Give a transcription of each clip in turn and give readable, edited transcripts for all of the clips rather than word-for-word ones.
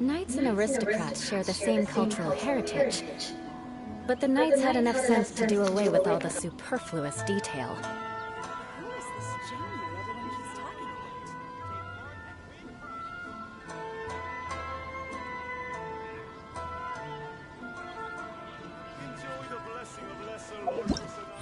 Knights and aristocrats share the same cultural heritage, but the knights had enough sense to do away with all the superfluous detail. Who is this Jamie everyone keeps talking about? Enjoy the blessing of Lesser Lord Kusanagi.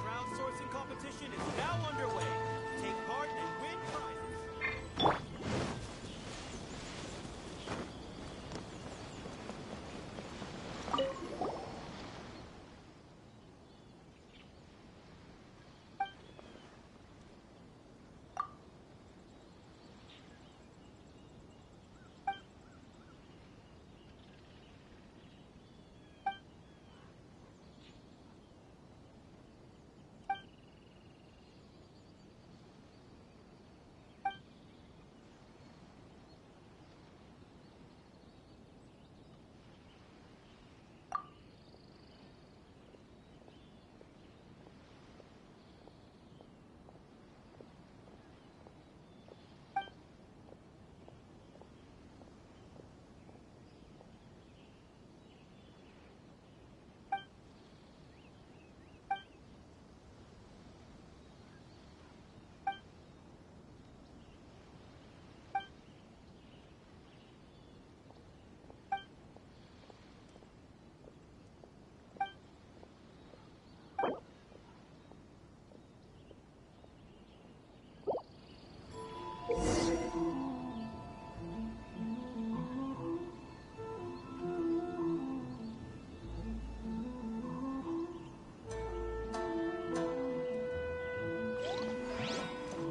Crowdsourcing competition is now underway. Take part and win prizes.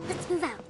Let's move out.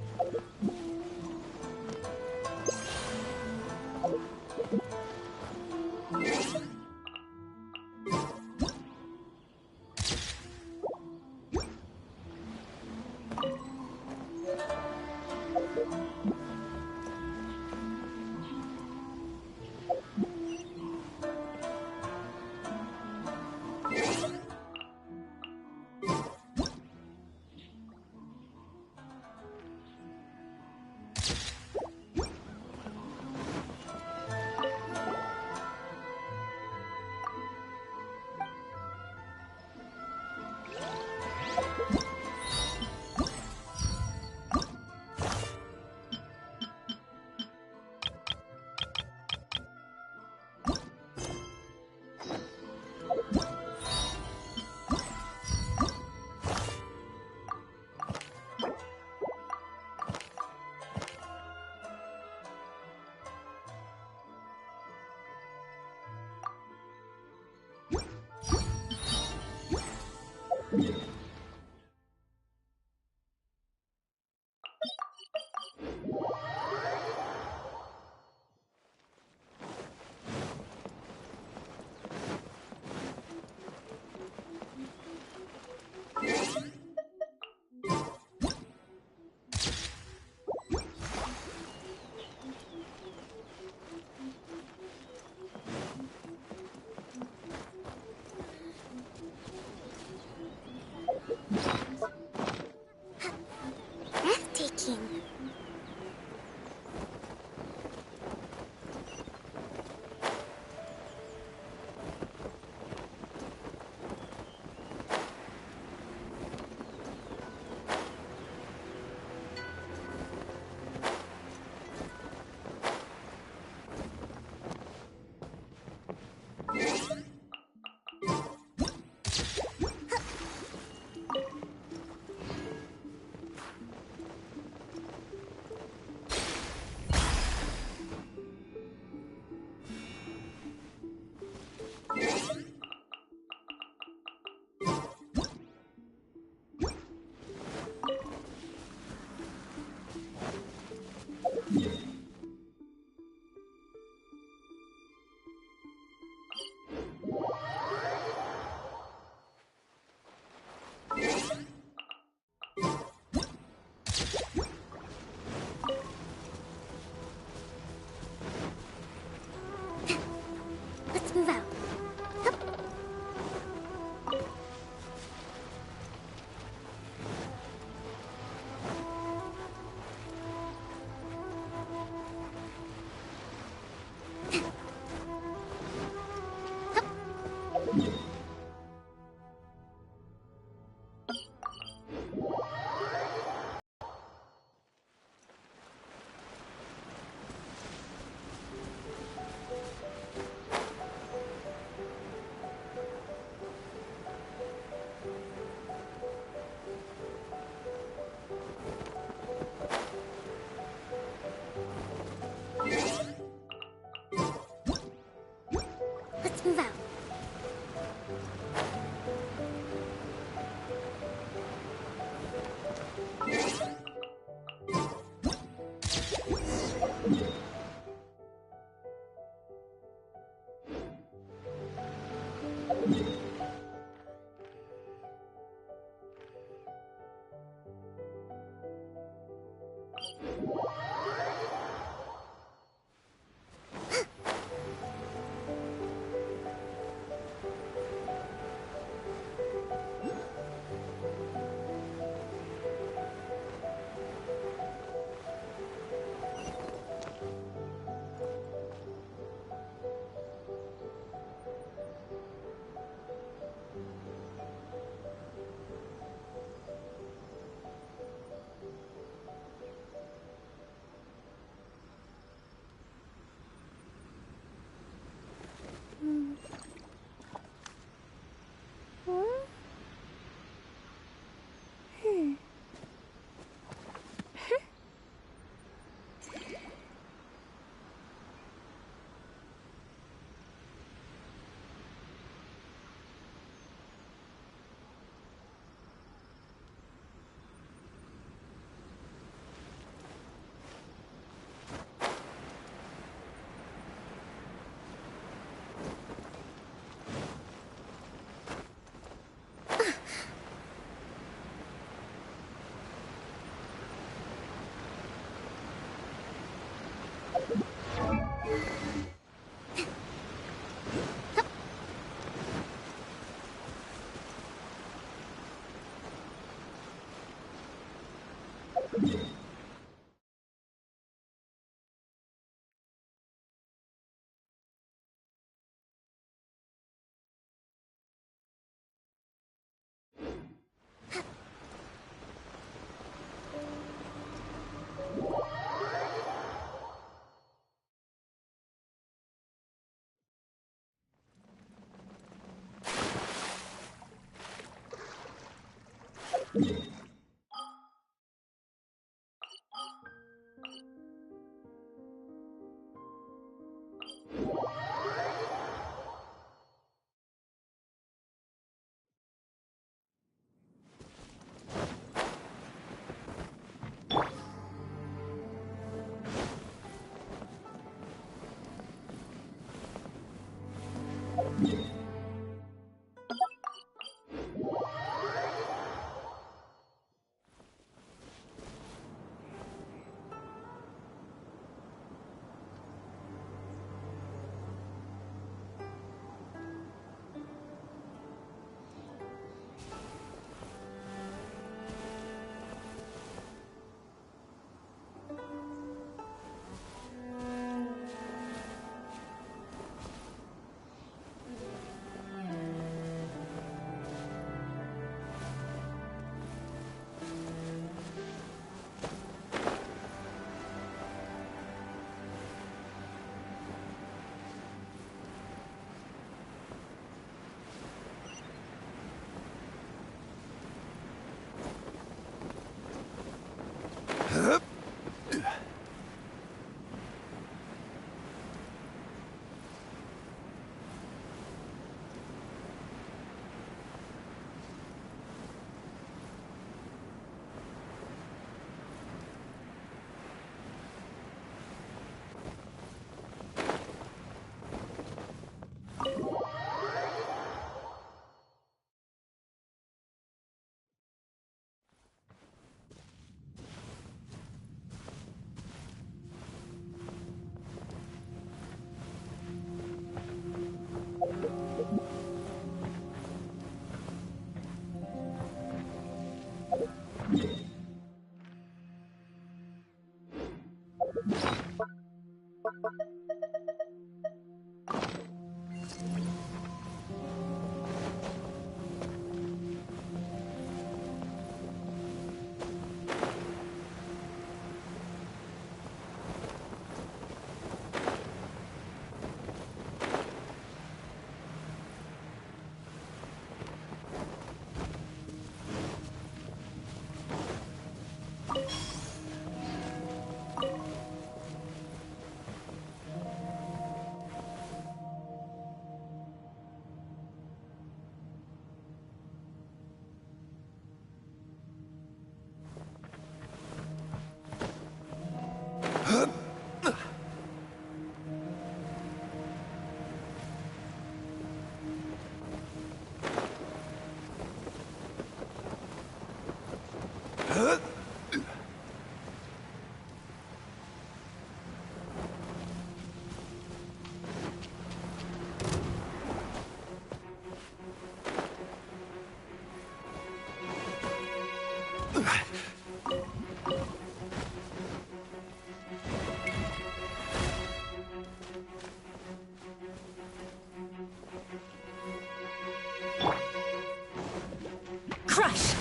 crush!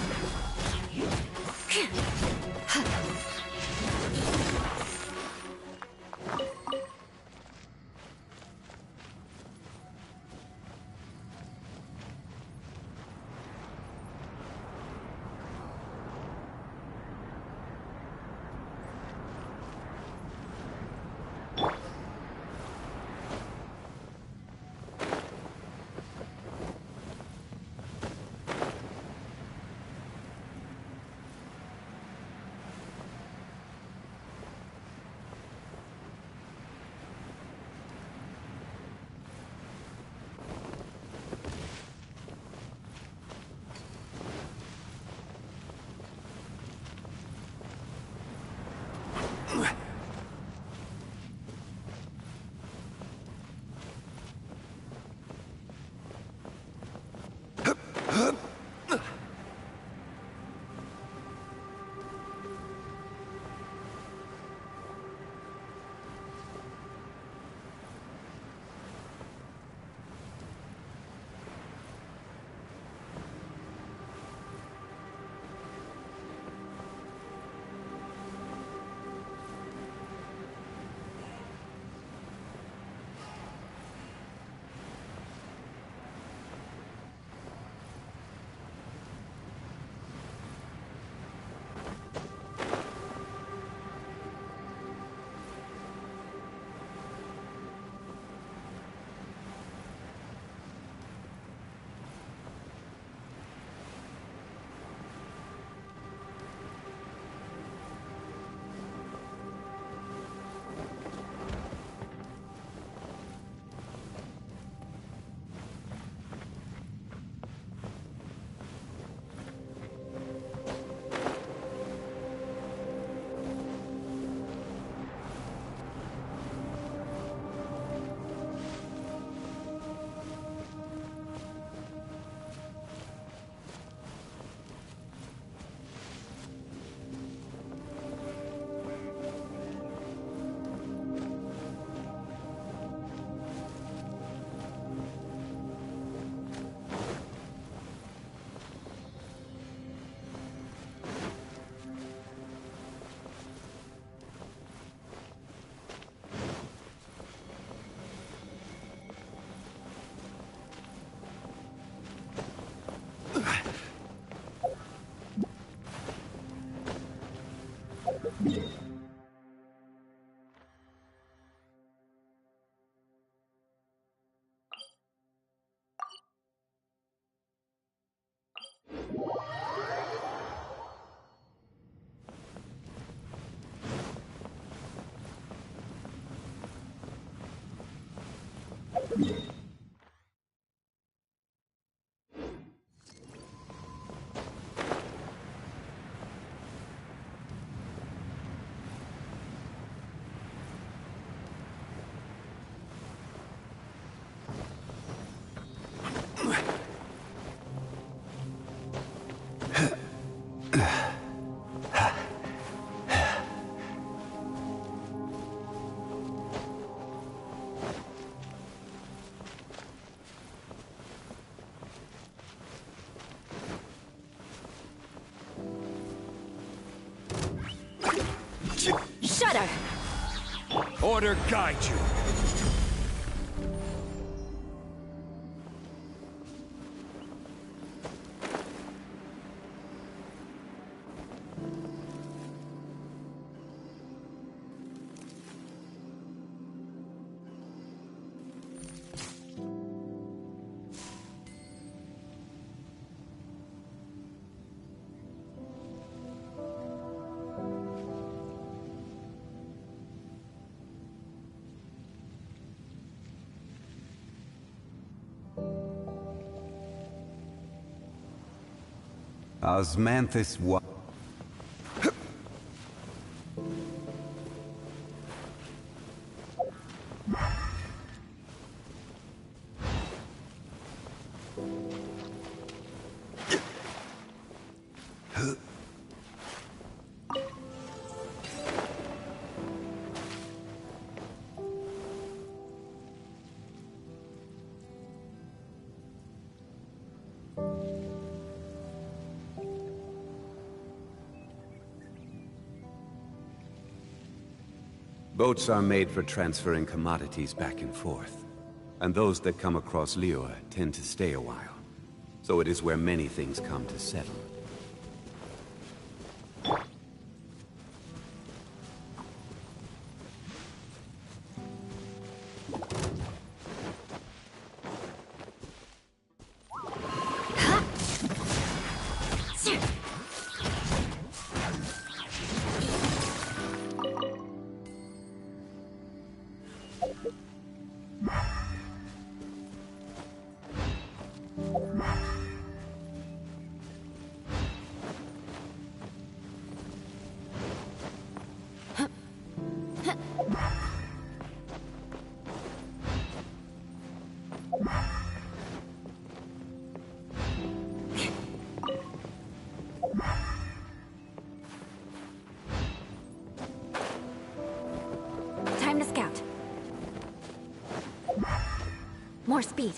Shudder! Order guide you. Osmanthus wa- Boats are made for transferring commodities back and forth. And those that come across Liyue tend to stay a while. So it is where many things come to settle. Time to scout. More speed.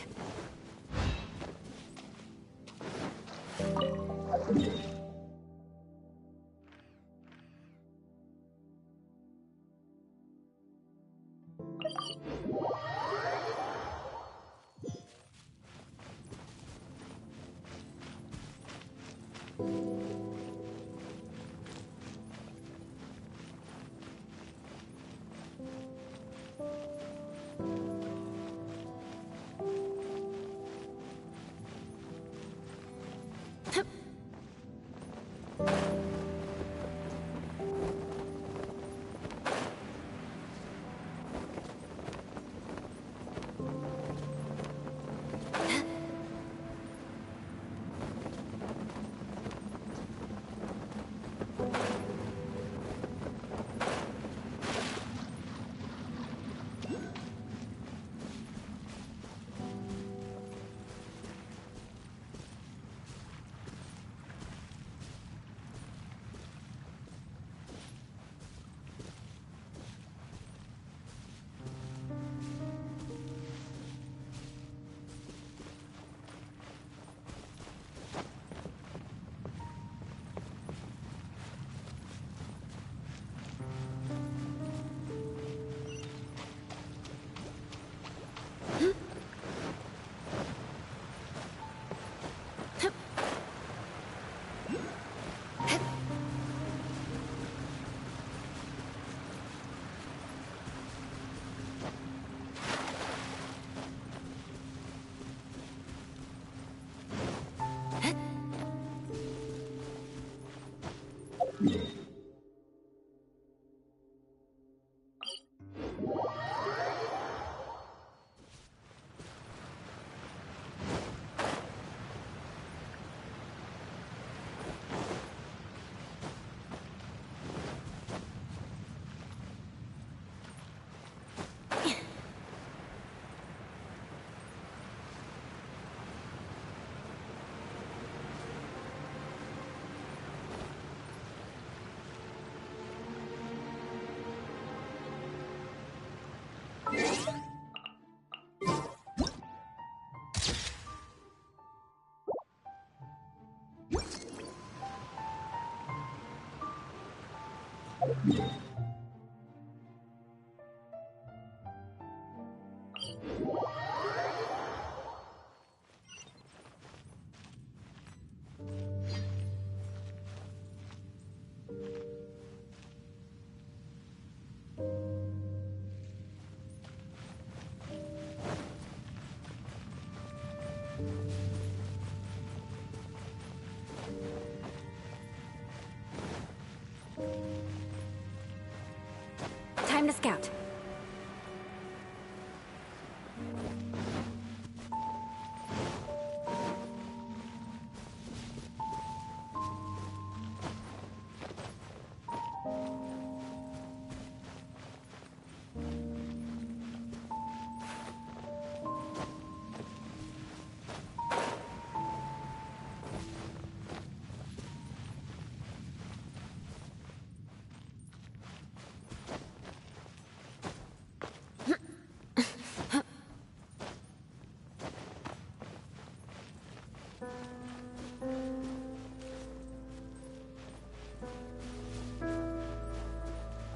Time to scout.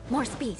More speed.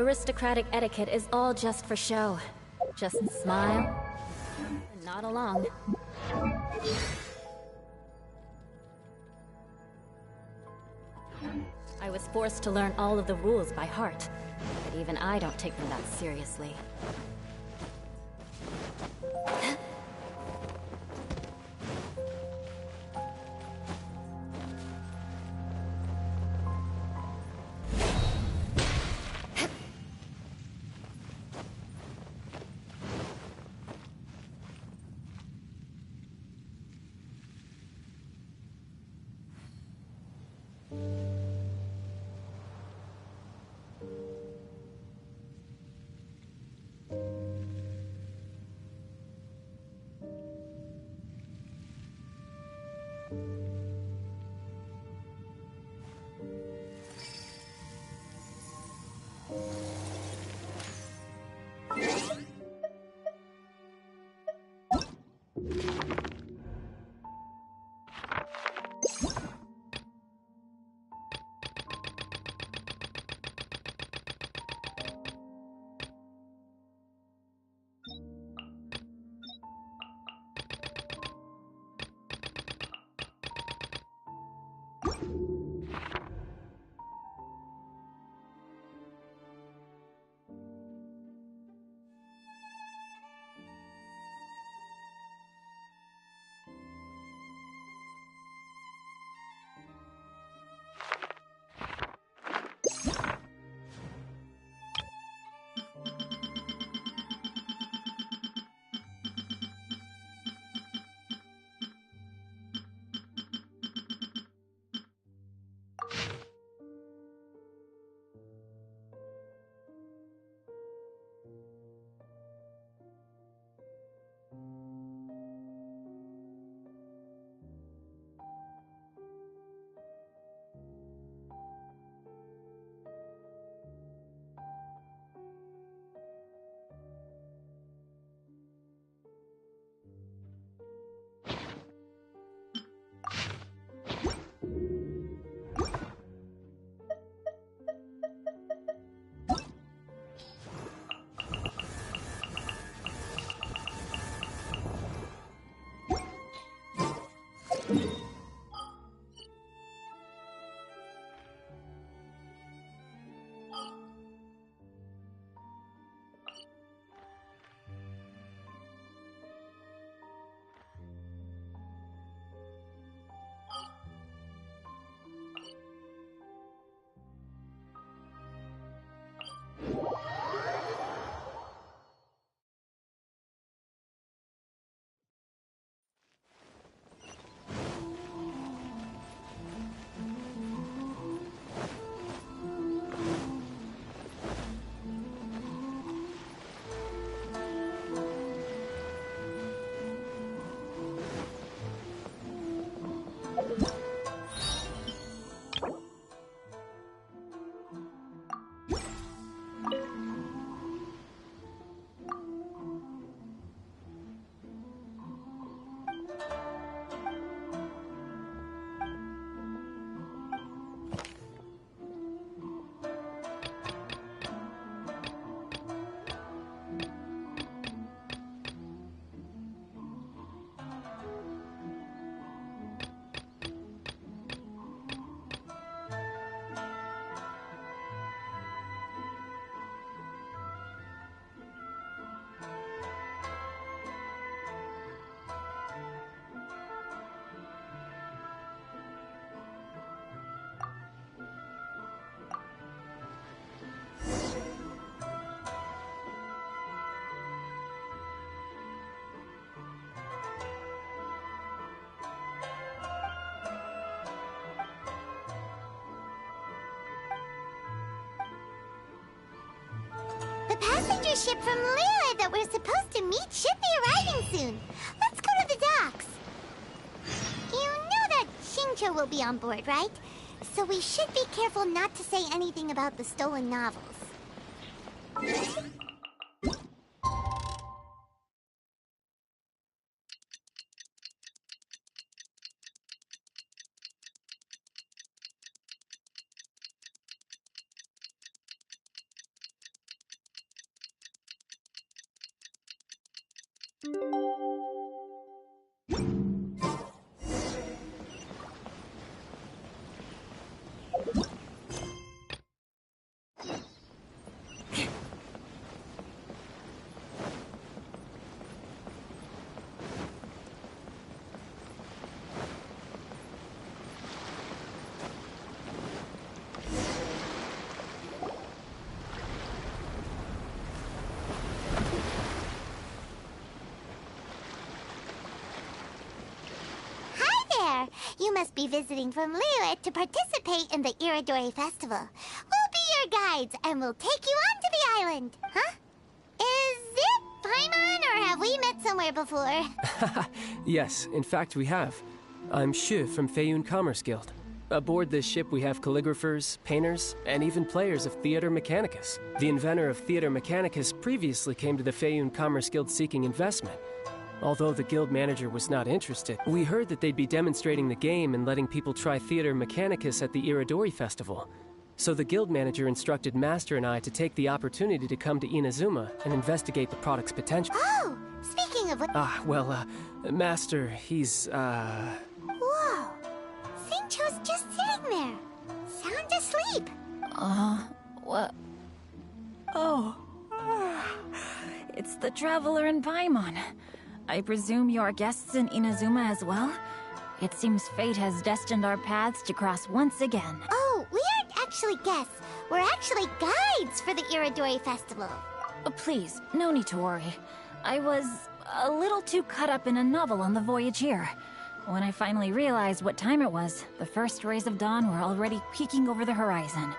Aristocratic etiquette is all just for show. Just smile and nod along. I was forced to learn all of the rules by heart, but even I don't take them that seriously. passenger ship from Liyue that we're supposed to meet should be arriving soon. Let's go to the docks. You know that Xingqiu will be on board, right? So we should be careful not to say anything about the stolen novels. You must be visiting from Liyue to participate in the Iridori Festival. We'll be your guides, and we'll take you onto the island. Huh? Is it Paimon, or have we met somewhere before? Yes, in fact we have. I'm Shu from Feiyun Commerce Guild. Aboard this ship we have calligraphers, painters, and even players of Theater Mechanicus. The inventor of Theater Mechanicus previously came to the Feiyun Commerce Guild seeking investment. Although the guild manager was not interested, we heard that they'd be demonstrating the game and letting people try Theater Mechanicus at the Iridori Festival. So the guild manager instructed Master and I to take the opportunity to come to Inazuma and investigate the product's potential. Oh, speaking of what... Master, he's, Whoa! Xingqiu's just sitting there, sound asleep. What? Oh. It's the Traveler and Paimon. I presume you are guests in Inazuma as well? It seems fate has destined our paths to cross once again. Oh, we aren't actually guests. We're actually guides for the Iridori Festival. Please, no need to worry. I was a little too caught up in a novel on the voyage here. When I finally realized what time it was, the first rays of dawn were already peeking over the horizon.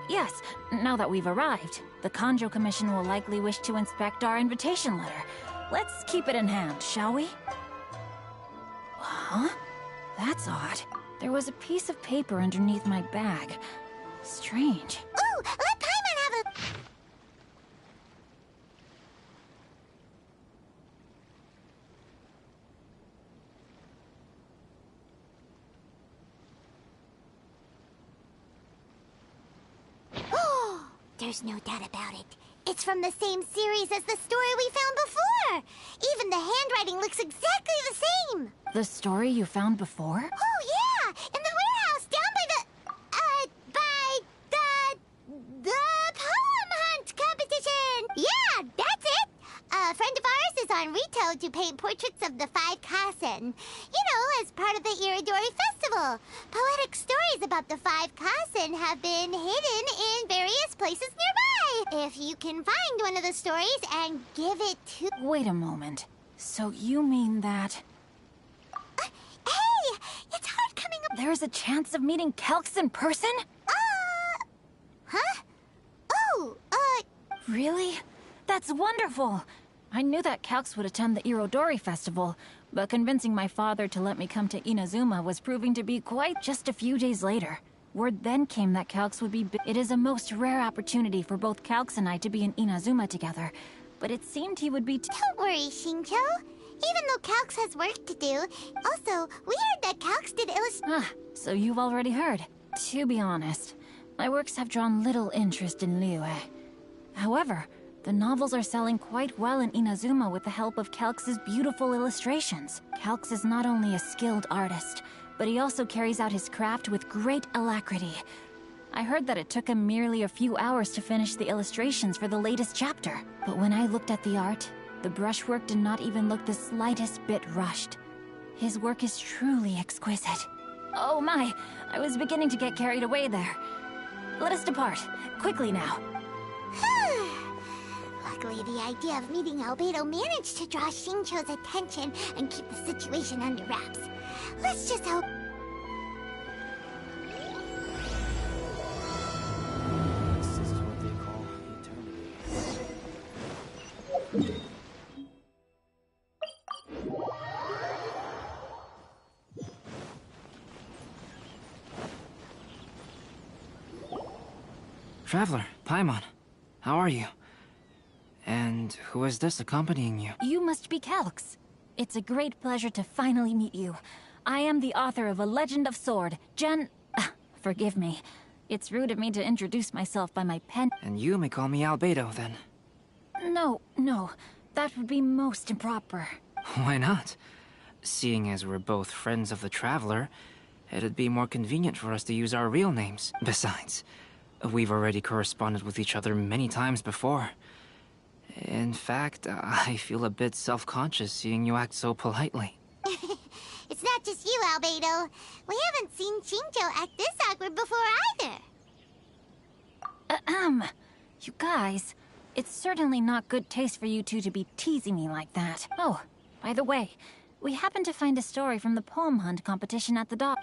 Yes, now that we've arrived, the Kanjo Commission will likely wish to inspect our invitation letter. Let's keep it in hand, shall we? Huh? That's odd. There was a piece of paper underneath my bag. Strange. Ooh, let Paimon have a... Oh, there's no doubt about it. It's from the same series as the story we found before. Even the handwriting looks exactly the same. The story you found before? Oh, yeah! In the warehouse down by the poem hunt competition! Yeah, that's it! A friend of ours is on Rito to paint portraits of the 5 Kasen. You know, as part of the Iridori Festival. Poetic stories about the 5 Kasen have been hidden in various places nearby. If you can find one of the stories and give it to... Wait a moment. So you mean that... Hey! It's hard coming up... There's a chance of meeting Calx in person? Huh? Oh, Really? That's wonderful! I knew that Calx would attend the Irodori Festival, but convincing my father to let me come to Inazuma was proving to be quite just a few days later. Word then came that Calx would be... It is a most rare opportunity for both Calx and I to be in Inazuma together, but it seemed he would be... Don't worry, Xingqiu. Even though Calx has work to do. Also, we heard that Calx did So you've already heard. To be honest, my works have drawn little interest in Liyue. However, the novels are selling quite well in Inazuma with the help of Calx's beautiful illustrations. Calx is not only a skilled artist, but he also carries out his craft with great alacrity. I heard that it took him merely a few hours to finish the illustrations for the latest chapter. But when I looked at the art, the brushwork did not even look the slightest bit rushed. His work is truly exquisite. Oh my, I was beginning to get carried away there. Let us depart, quickly now. Luckily, the idea of meeting Albedo managed to draw Xingqiu's attention and keep the situation under wraps. Let's just hope... This is what they call eternity. Traveler, Paimon, how are you? And who is this accompanying you? You must be Kelks. It's a great pleasure to finally meet you. I am the author of A Legend of Sword, forgive me. It's rude of me to introduce myself by my pen. And you may call me Albedo, then. No, that would be most improper. Why not? Seeing as we're both friends of the Traveler, it'd be more convenient for us to use our real names. Besides, we've already corresponded with each other many times before. In fact, I feel a bit self-conscious seeing you act so politely. It's not just you, Albedo. We haven't seen Xingqiu act this awkward before either. You guys, it's certainly not good taste for you two to be teasing me like that. Oh, by the way, we happened to find a story from the poem hunt competition at the dock.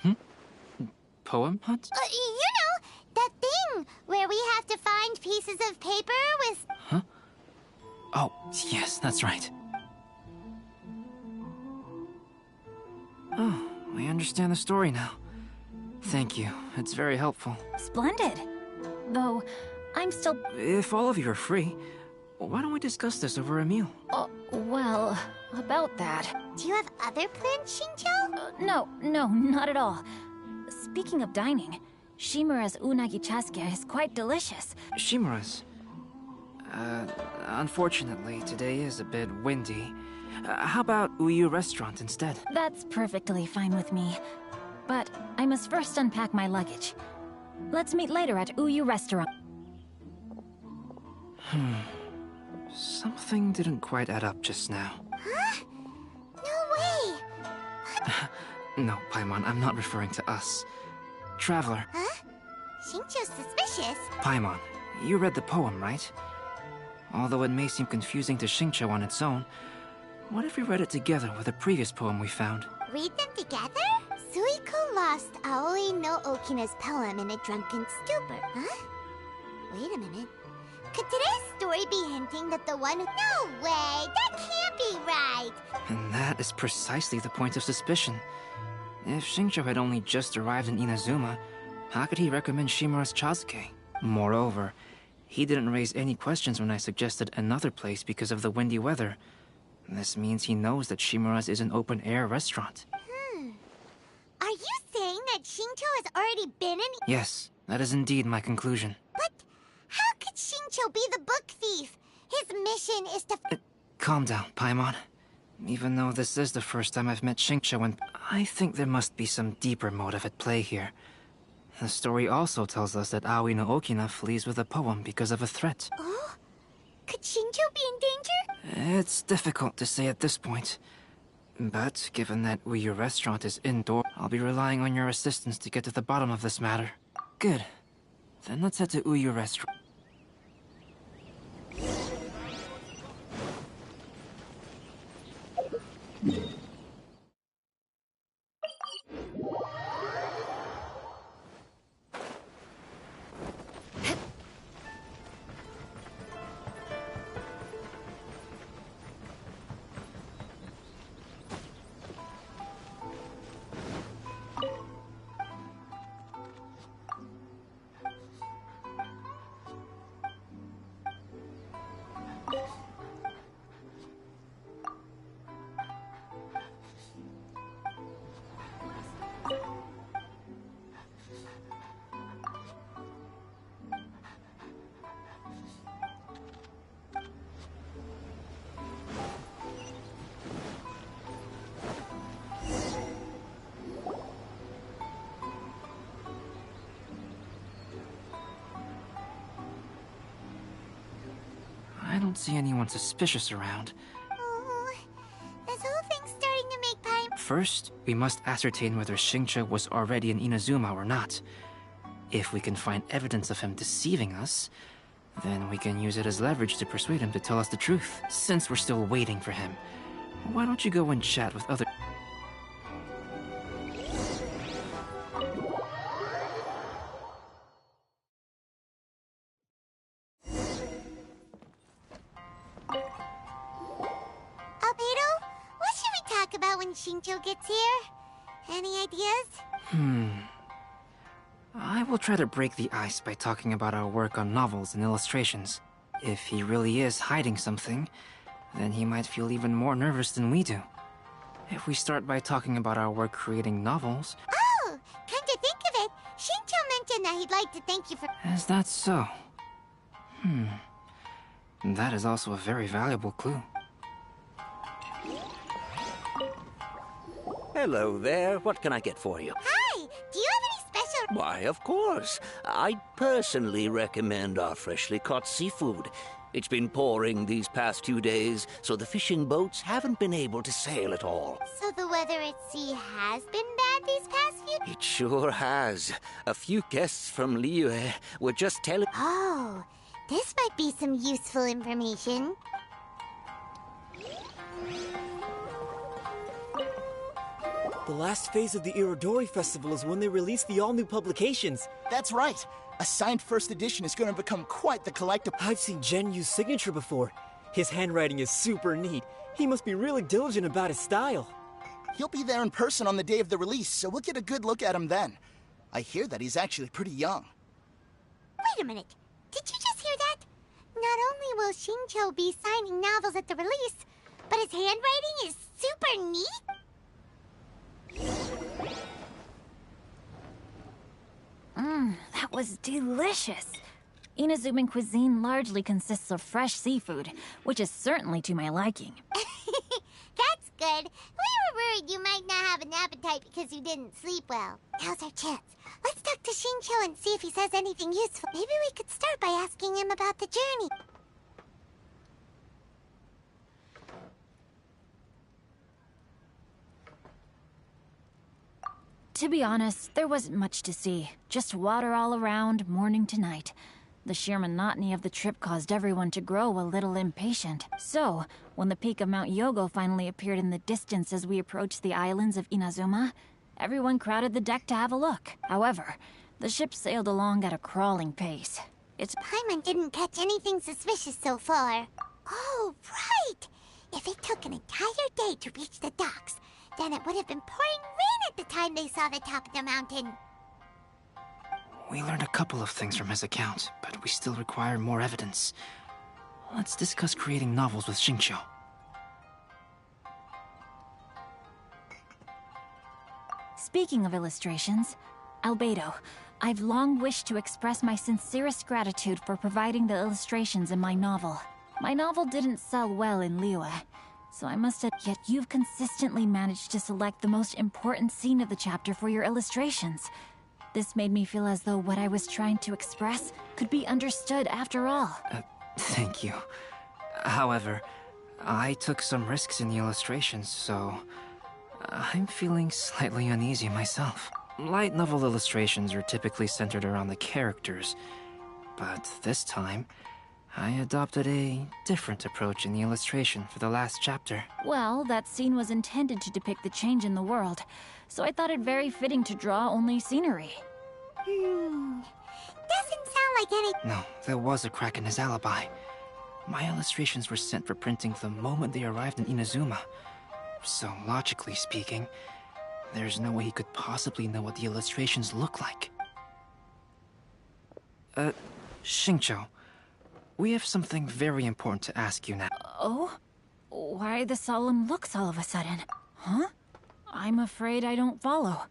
Poem hunt? You know, that thing where we have to find pieces of paper with... Huh? Oh, yes, that's right. Oh, I understand the story now. Thank you. It's very helpful. Splendid. Though, I'm still... If all of you are free, why don't we discuss this over a meal? Well, about that... Do you have other plans, Xingqiu? No, not at all. Speaking of dining, Shimura's unagi chasuke is quite delicious. Shimura's? Unfortunately, today is a bit windy. How about Uyu Restaurant instead? That's perfectly fine with me. But I must first unpack my luggage. Let's meet later at Uyu Restaurant. Something didn't quite add up just now. Huh? No way! No, Paimon, I'm not referring to us. Traveler. Huh? Xingqiu's suspicious. Paimon, you read the poem, right? Although it may seem confusing to Xingqiu on its own, what if we read it together with a previous poem we found? Read them together? Suiko lost Aoi no Okina's poem in a drunken stupor. Huh? Wait a minute. Could today's story be hinting that the one who... No way! That can't be right! And that is precisely the point of suspicion. If Xingqiu had only just arrived in Inazuma, how could he recommend Shimura's Chasuke? Moreover, he didn't raise any questions when I suggested another place because of the windy weather. This means he knows that Shimura's is an open-air restaurant. Are you saying that Xingqiu has already been in... Yes, that is indeed my conclusion. But how could Xingqiu be the book thief? His mission is to... Calm down, Paimon. Even though this is the first time I've met Xingqiu, and I think there must be some deeper motive at play here. The story also tells us that Aoi no Okina flees with a poem because of a threat. Oh? Could Xingqiu be in danger? It's difficult to say at this point. But given that Uyu Restaurant is indoor, I'll be relying on your assistance to get to the bottom of this matter. Good. Then let's head to Uyu Restaurant. I don't see anyone suspicious around. Oh, this whole thing's starting to make Paimon... First, we must ascertain whether Xingqiu was already in Inazuma or not. If we can find evidence of him deceiving us, then we can use it as leverage to persuade him to tell us the truth. Since we're still waiting for him, why don't you go and chat with other... Albedo, what should we talk about when Xingqiu gets here? Any ideas? I will try to break the ice by talking about our work on novels and illustrations. If he really is hiding something, then he might feel even more nervous than we do. If we start by talking about our work creating novels... Oh, come to think of it, Shincho mentioned that he'd like to thank you for... Is that so? That is also a very valuable clue. Hello there. What can I get for you? Hi, do you have any special... Why, of course. I personally recommend our freshly caught seafood. It's been pouring these past few days, so the fishing boats haven't been able to sail at all. So the weather at sea has been bad these past few... It sure has. A few guests from Liyue were just telling... Oh, this might be some useful information. The last phase of the Irodori Festival is when they release the all-new publications. That's right. A signed first edition is going to become quite the collectible. I've seen Genyu's signature before. His handwriting is super neat. He must be really diligent about his style. He'll be there in person on the day of the release, so we'll get a good look at him then. I hear that he's actually pretty young. Wait a minute. Did you just hear that? Not only will Shincho be signing novels at the release, but his handwriting is super neat? That was delicious. Inazuman cuisine largely consists of fresh seafood, which is certainly to my liking. That's good. We were worried you might not have an appetite because you didn't sleep well. Now's our chance. Let's talk to Shincho and see if he says anything useful. Maybe we could start by asking him about the journey. To be honest, there wasn't much to see. Just water all around, morning to night. The sheer monotony of the trip caused everyone to grow a little impatient. So, when the peak of Mount Yogo finally appeared in the distance as we approached the islands of Inazuma, everyone crowded the deck to have a look. However, the ship sailed along at a crawling pace. Paimon didn't catch anything suspicious so far. Oh, right! If it took an entire day to reach the docks, then it would have been pouring rain at the time they saw the top of the mountain. We learned a couple of things from his account, but we still require more evidence. Let's discuss creating novels with Shincho. Speaking of illustrations, Albedo, I've long wished to express my sincerest gratitude for providing the illustrations in my novel. My novel didn't sell well in Liyue, so I must have... Yet you've consistently managed to select the most important scene of the chapter for your illustrations. This made me feel as though what I was trying to express could be understood after all. Thank you. However, I took some risks in the illustrations, so... I'm feeling slightly uneasy myself. Light novel illustrations are typically centered around the characters, but this time, I adopted a different approach in the illustration for the last chapter. Well, that scene was intended to depict the change in the world, so I thought it very fitting to draw only scenery. Doesn't sound like any... No, there was a crack in his alibi. My illustrations were sent for printing the moment they arrived in Inazuma. So, logically speaking, there's no way he could possibly know what the illustrations look like. Shincho, we have something very important to ask you now. Oh? Why the solemn looks all of a sudden? Huh? I'm afraid I don't follow.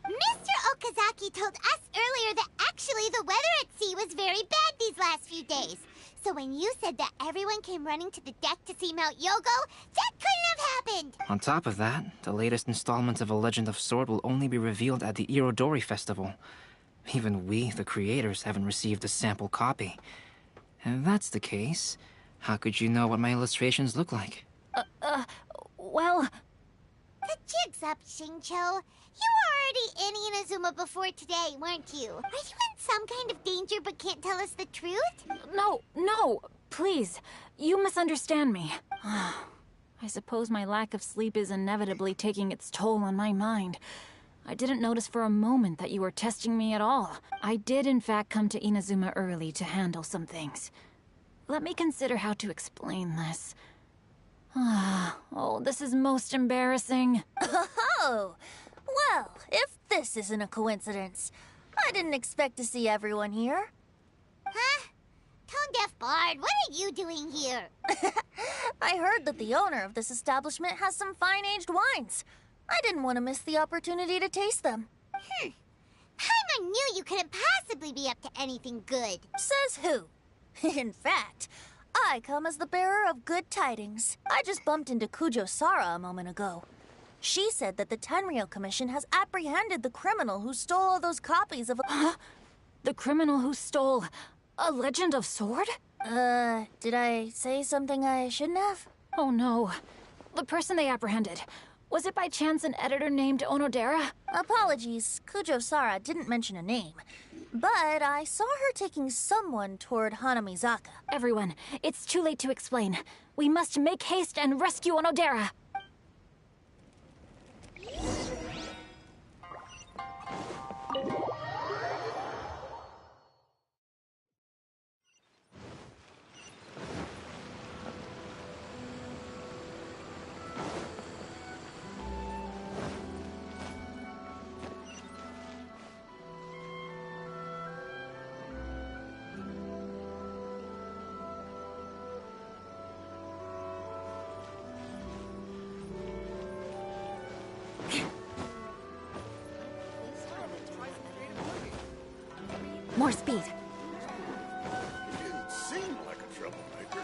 Mr. Okazaki told us earlier that actually the weather at sea was very bad these last few days. So when you said that everyone came running to the deck to see Mount Yogo, that couldn't have happened! On top of that, the latest installment of A Legend of Sword will only be revealed at the Irodori Festival. Even we, the creators, haven't received a sample copy. If that's the case, how could you know what my illustrations look like? Well... The jig's up, Shincho. You were already in Inazuma before today, weren't you? Are you in some kind of danger but can't tell us the truth? No, please. You misunderstand me. I suppose my lack of sleep is inevitably taking its toll on my mind. I didn't notice for a moment that you were testing me at all. I did in fact come to Inazuma early to handle some things. Let me consider how to explain this. Oh, this is most embarrassing. Oh, well, if this isn't a coincidence, I didn't expect to see everyone here. Huh? Tone-deaf bard, what are you doing here? I heard that the owner of this establishment has some fine-aged wines. I didn't want to miss the opportunity to taste them. Paimon knew you couldn't possibly be up to anything good. Says who? In fact, I come as the bearer of good tidings. I just bumped into Kujo Sara a moment ago. She said that the Tenryou Commission has apprehended the criminal who stole all those copies of The criminal who stole A Legend of Sword? Did I say something I shouldn't have? Oh no. The person they apprehended. Was it by chance an editor named Onodera? Apologies, Kujo Sara didn't mention a name. But I saw her taking someone toward Hanamizaka. Everyone, it's too late to explain. We must make haste and rescue Onodera. More speed. You didn't seem like a troublemaker.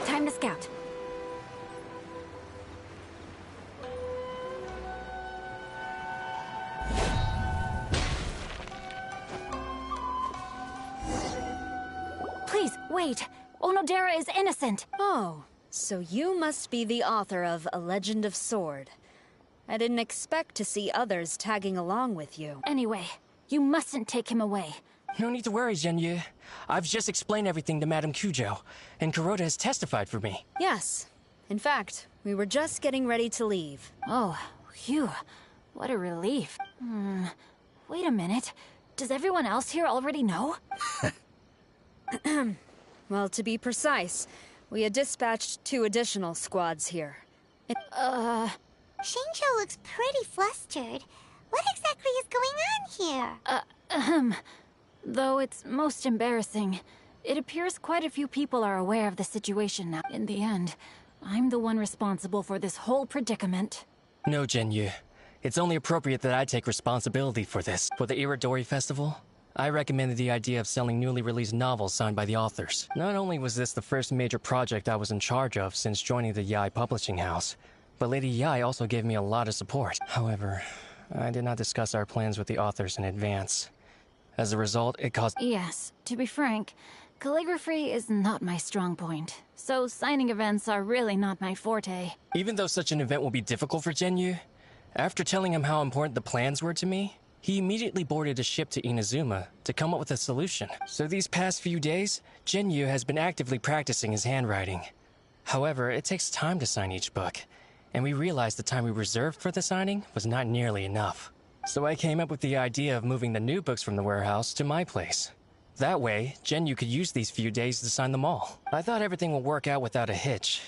Time to scout. Please, wait. Onodera is innocent. Oh, so you must be the author of A Legend of Sword. I didn't expect to see others tagging along with you. Anyway, you mustn't take him away. No need to worry, Zhenyu. I've just explained everything to Madame Kujo, and Kuroda has testified for me. Yes. In fact, we were just getting ready to leave. Oh, phew. What a relief. Wait a minute. Does everyone else here already know? Well, to be precise, we had dispatched 2 additional squads here. Shinjo looks pretty flustered. What exactly is going on here? Though it's most embarrassing, it appears quite a few people are aware of the situation now. In the end, I'm the one responsible for this whole predicament. No, Zhenyu. It's only appropriate that I take responsibility for this. For the Iridori Festival, I recommended the idea of selling newly released novels signed by the authors. Not only was this the first major project I was in charge of since joining the Yae publishing house, but Lady Yae also gave me a lot of support. However, I did not discuss our plans with the authors in advance. As a result, it caused— Yes, to be frank, calligraphy is not my strong point, so signing events are really not my forte. Even though such an event will be difficult for Zhenyu, after telling him how important the plans were to me, he immediately boarded a ship to Inazuma to come up with a solution. So these past few days, Zhenyu has been actively practicing his handwriting. However, it takes time to sign each book, and we realized the time we reserved for the signing was not nearly enough. So I came up with the idea of moving the new books from the warehouse to my place. That way, Zhenyu could use these few days to sign them all. I thought everything would work out without a hitch.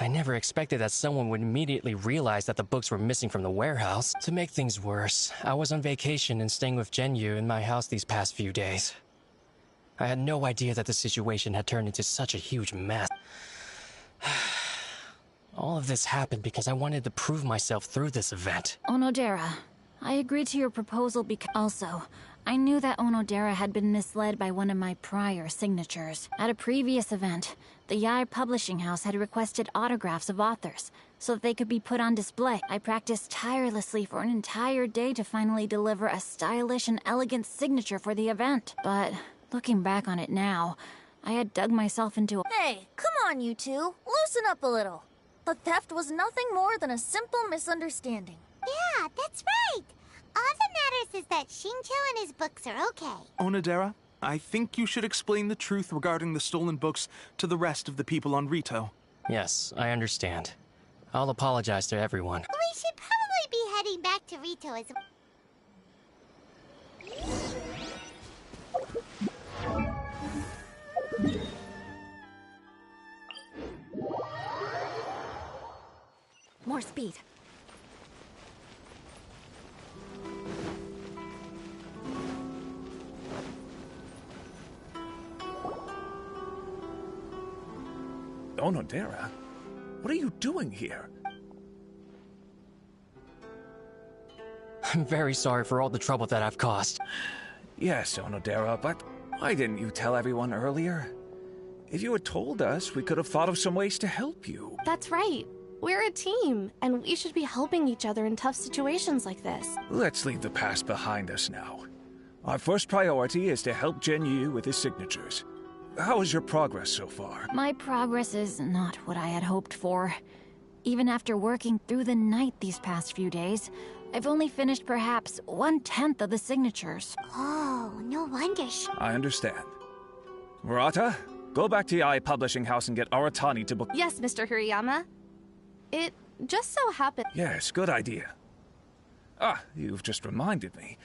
I never expected that someone would immediately realize that the books were missing from the warehouse. To make things worse, I was on vacation and staying with Zhenyu in my house these past few days. I had no idea that the situation had turned into such a huge mess. All of this happened because I wanted to prove myself through this event. Onodera, I agreed to your proposal because— Also, I knew that Onodera had been misled by one of my prior signatures. At a previous event, the Yae publishing house had requested autographs of authors, so that they could be put on display. I practiced tirelessly for an entire day to finally deliver a stylish and elegant signature for the event. But, looking back on it now, I had dug myself into a— Hey, come on, you two. Loosen up a little. The theft was nothing more than a simple misunderstanding. Yeah, that's right. All that matters is that Xingqiu and his books are okay. Onodera, I think you should explain the truth regarding the stolen books to the rest of the people on Rito. Yes, I understand. I'll apologize to everyone. We should probably be heading back to Rito as More speed. Onodera, what are you doing here? I'm very sorry for all the trouble that I've caused. Yes, Onodera, but why didn't you tell everyone earlier? If you had told us, we could have thought of some ways to help you. That's right. We're a team, and we should be helping each other in tough situations like this. Let's leave the past behind us now. Our first priority is to help Jinyu with his signatures. How is your progress so far? My progress is not what I had hoped for. Even after working through the night these past few days, I've only finished perhaps 1/10 of the signatures. Oh, no wonder I understand. Murata, go back to Yae Publishing House and get Aratani to book. Yes, Mr. Hirayama. It just so happened. Yes, good idea. Ah, you've just reminded me.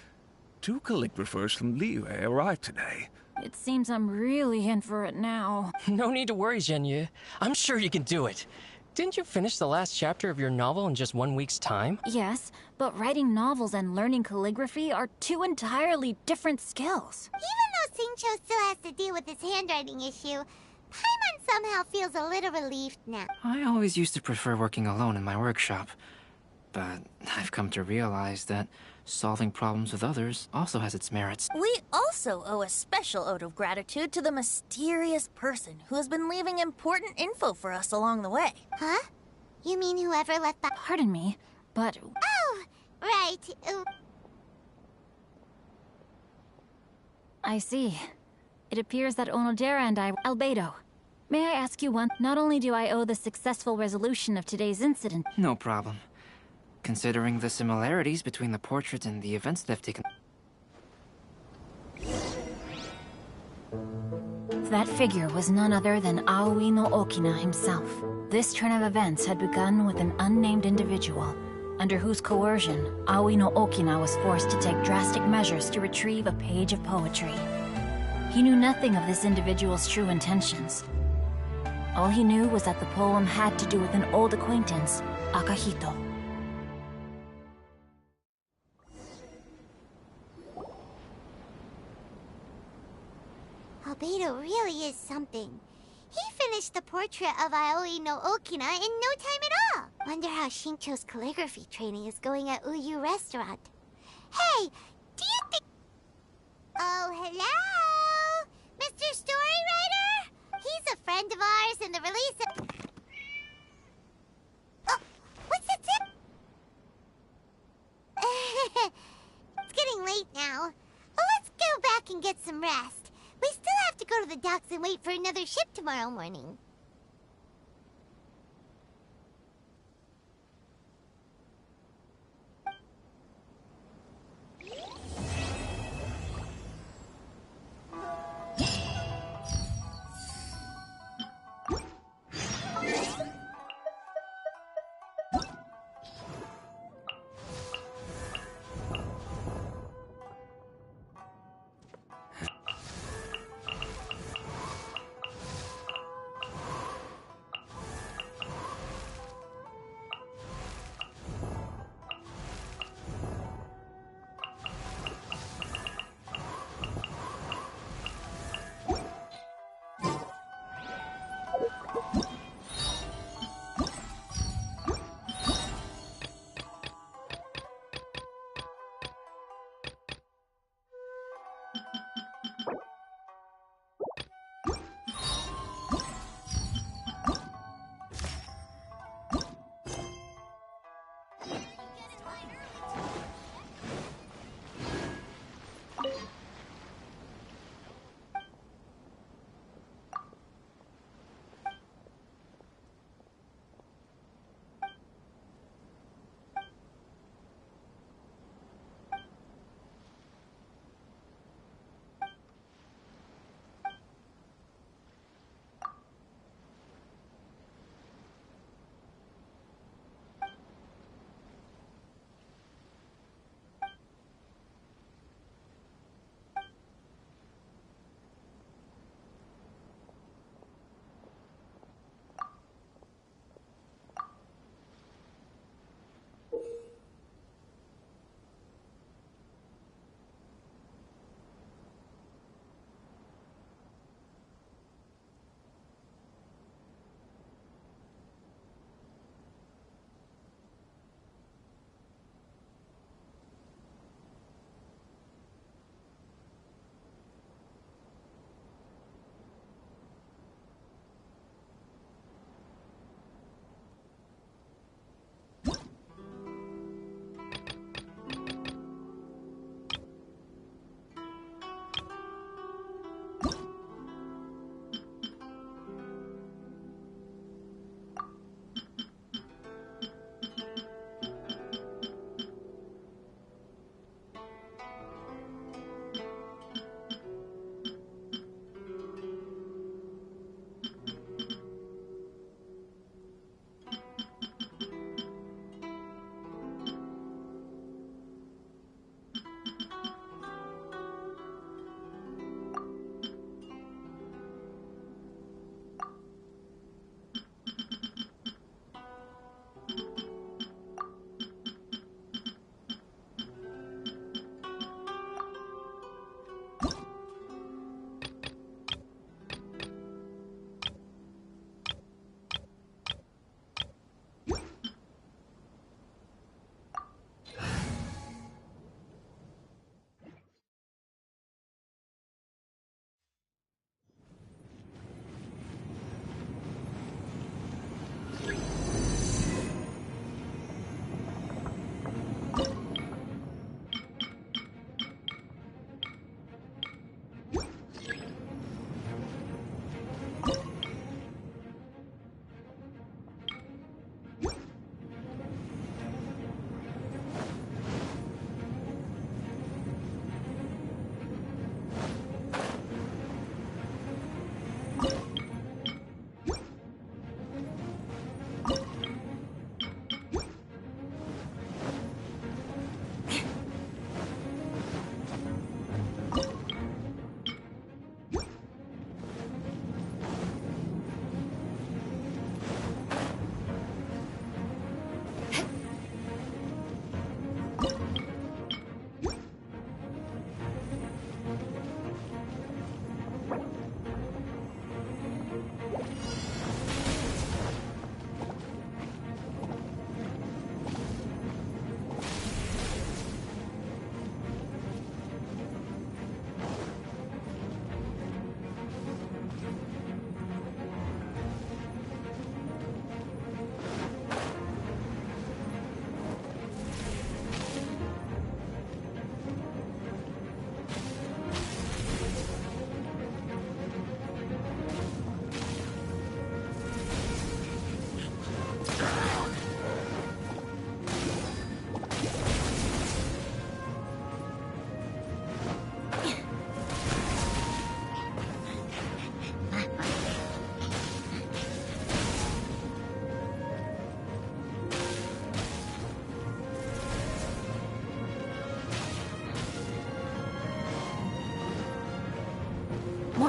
2 calligraphers from Liyue arrived today. It seems I'm really in for it now. No need to worry, Jinyu. I'm sure you can do it. Didn't you finish the last chapter of your novel in just 1 week's time? Yes, but writing novels and learning calligraphy are 2 entirely different skills. Even though Xingqiu still has to deal with his handwriting issue, Paimon somehow feels a little relieved now. I always used to prefer working alone in my workshop, but I've come to realize that solving problems with others also has its merits. We also owe a special ode of gratitude to the mysterious person who has been leaving important info for us along the way. Huh? You mean whoever left that? Pardon me, but... Oh, right. I see. It appears that Onodera and I... Albedo. May I ask you one? Not only do I owe the successful resolution of today's incident... No problem. Considering the similarities between the portrait and the events they've taken... That figure was none other than Aoi no Okina himself. This turn of events had begun with an unnamed individual, under whose coercion, Aoi no Okina was forced to take drastic measures to retrieve a page of poetry. He knew nothing of this individual's true intentions. All he knew was that the poem had to do with an old acquaintance, Akahito. Albedo really is something. He finished the portrait of Aoi no Okina in no time at all. Wonder how Xingqiu's calligraphy training is going at Uyu Restaurant. Hey, do you think... Oh, hello? Mr. Storywriter? He's a friend of ours in the release of... Oh, what's the tip? It's getting late now. Well, let's go back and get some rest. We still have to go to the docks and wait for another ship tomorrow morning.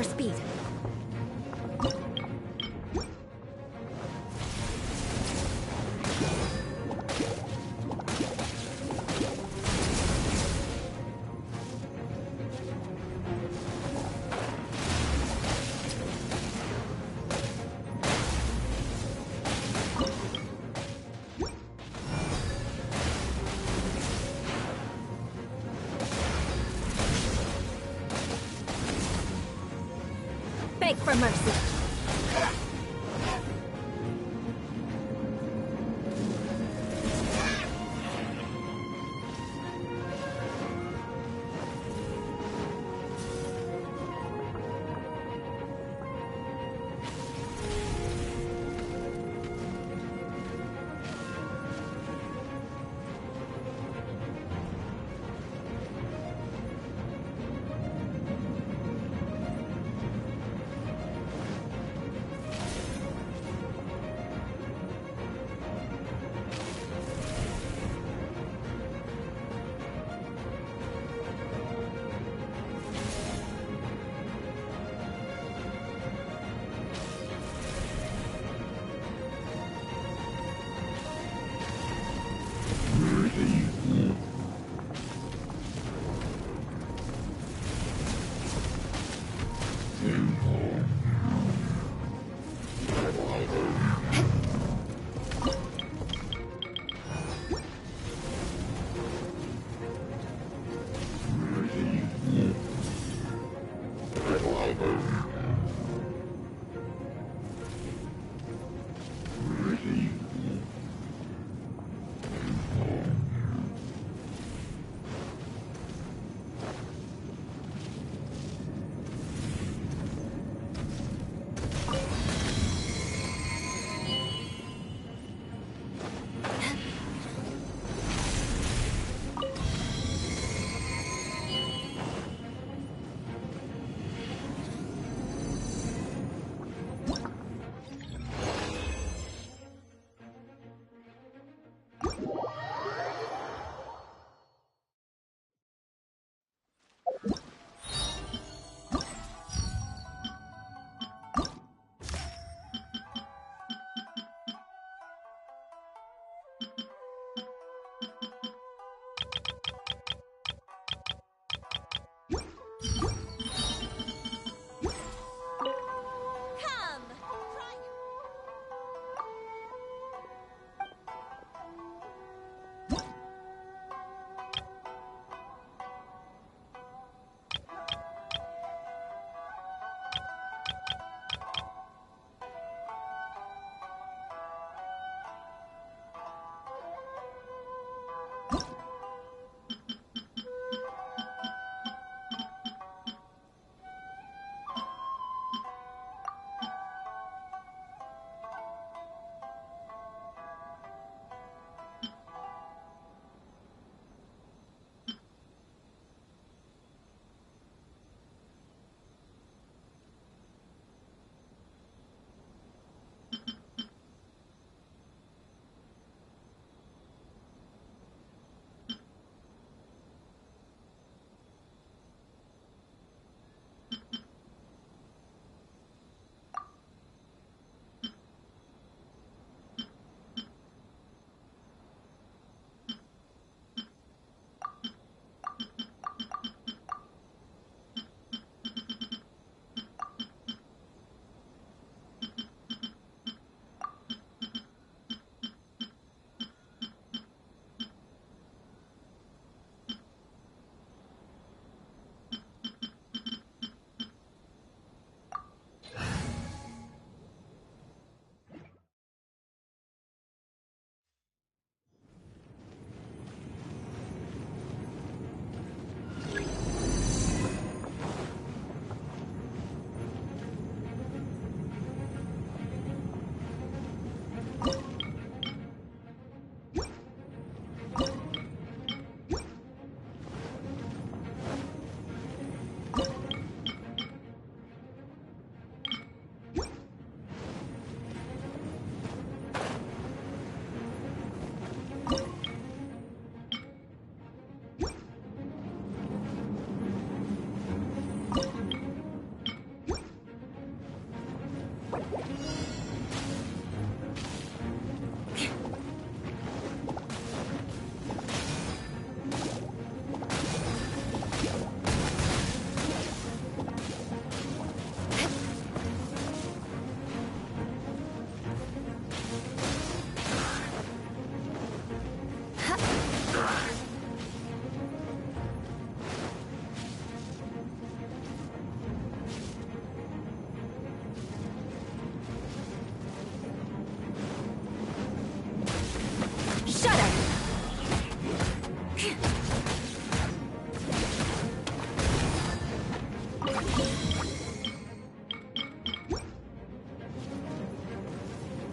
speed. Beg for mercy.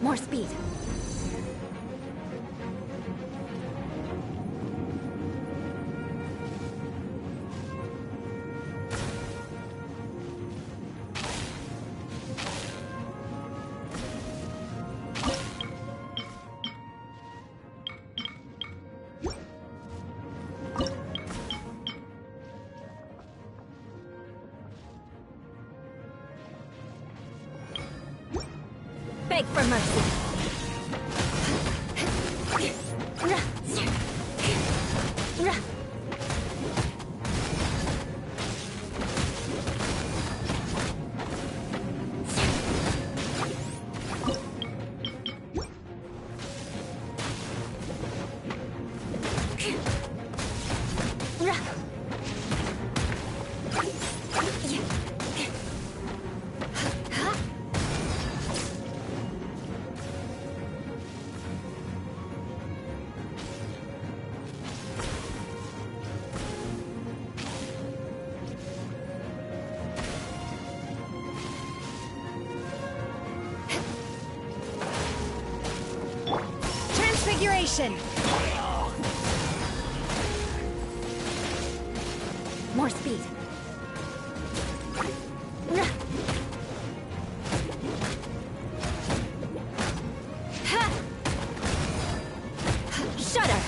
More speed. Beg for mercy. Transfiguration! More speed. Shudder!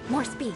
More speed.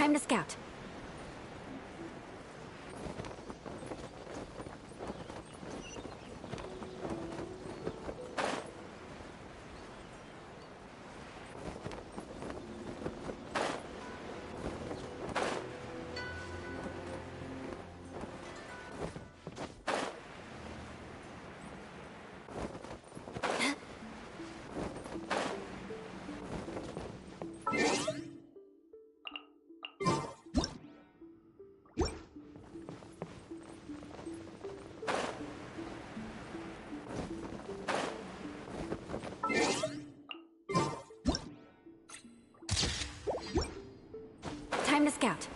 Time to scout. Time to scout.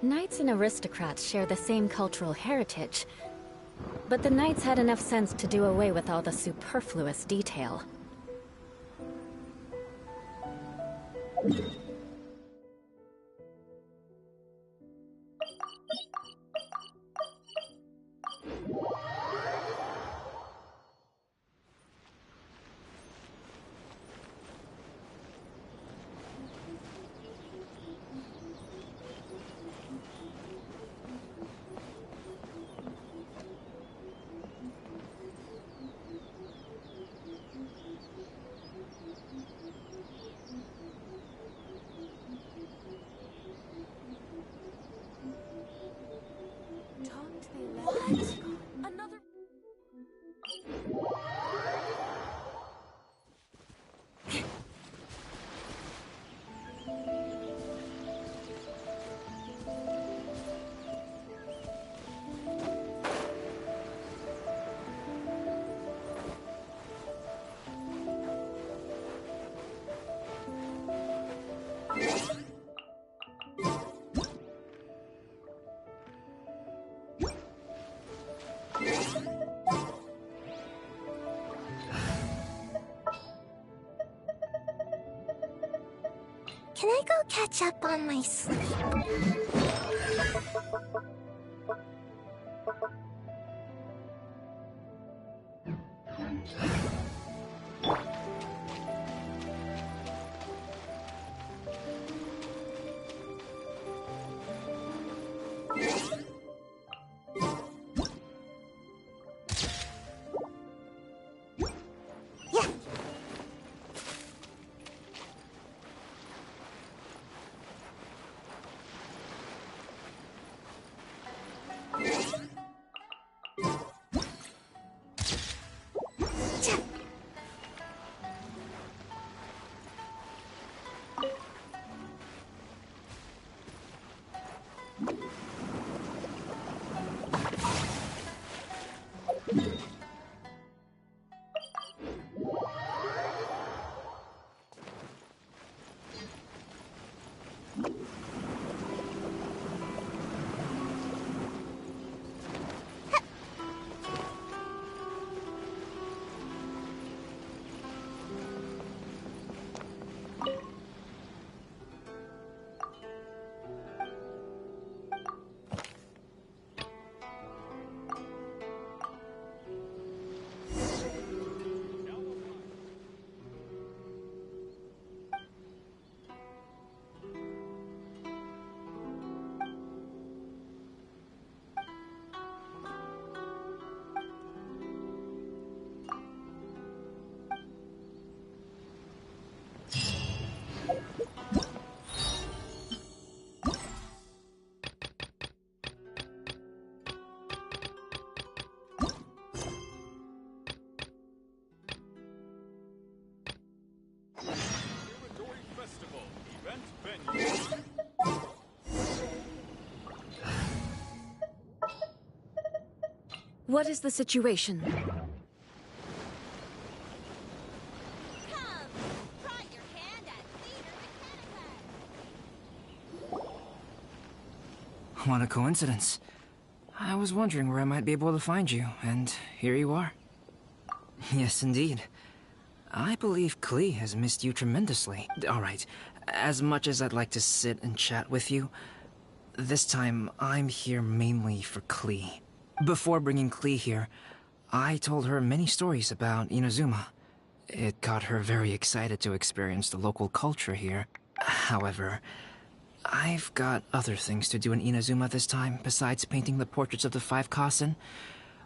Knights and aristocrats share the same cultural heritage, but the knights had enough sense to do away with all the superfluous detail. catch up on my sleep. What is the situation? What a coincidence. I was wondering where I might be able to find you, and here you are. Yes, indeed. I believe Klee has missed you tremendously. Alright, as much as I'd like to sit and chat with you, this time I'm here mainly for Klee. Before bringing Klee here, I told her many stories about Inazuma. It got her very excited to experience the local culture here. However, I've got other things to do in Inazuma this time, besides painting the portraits of the 5 Kasen.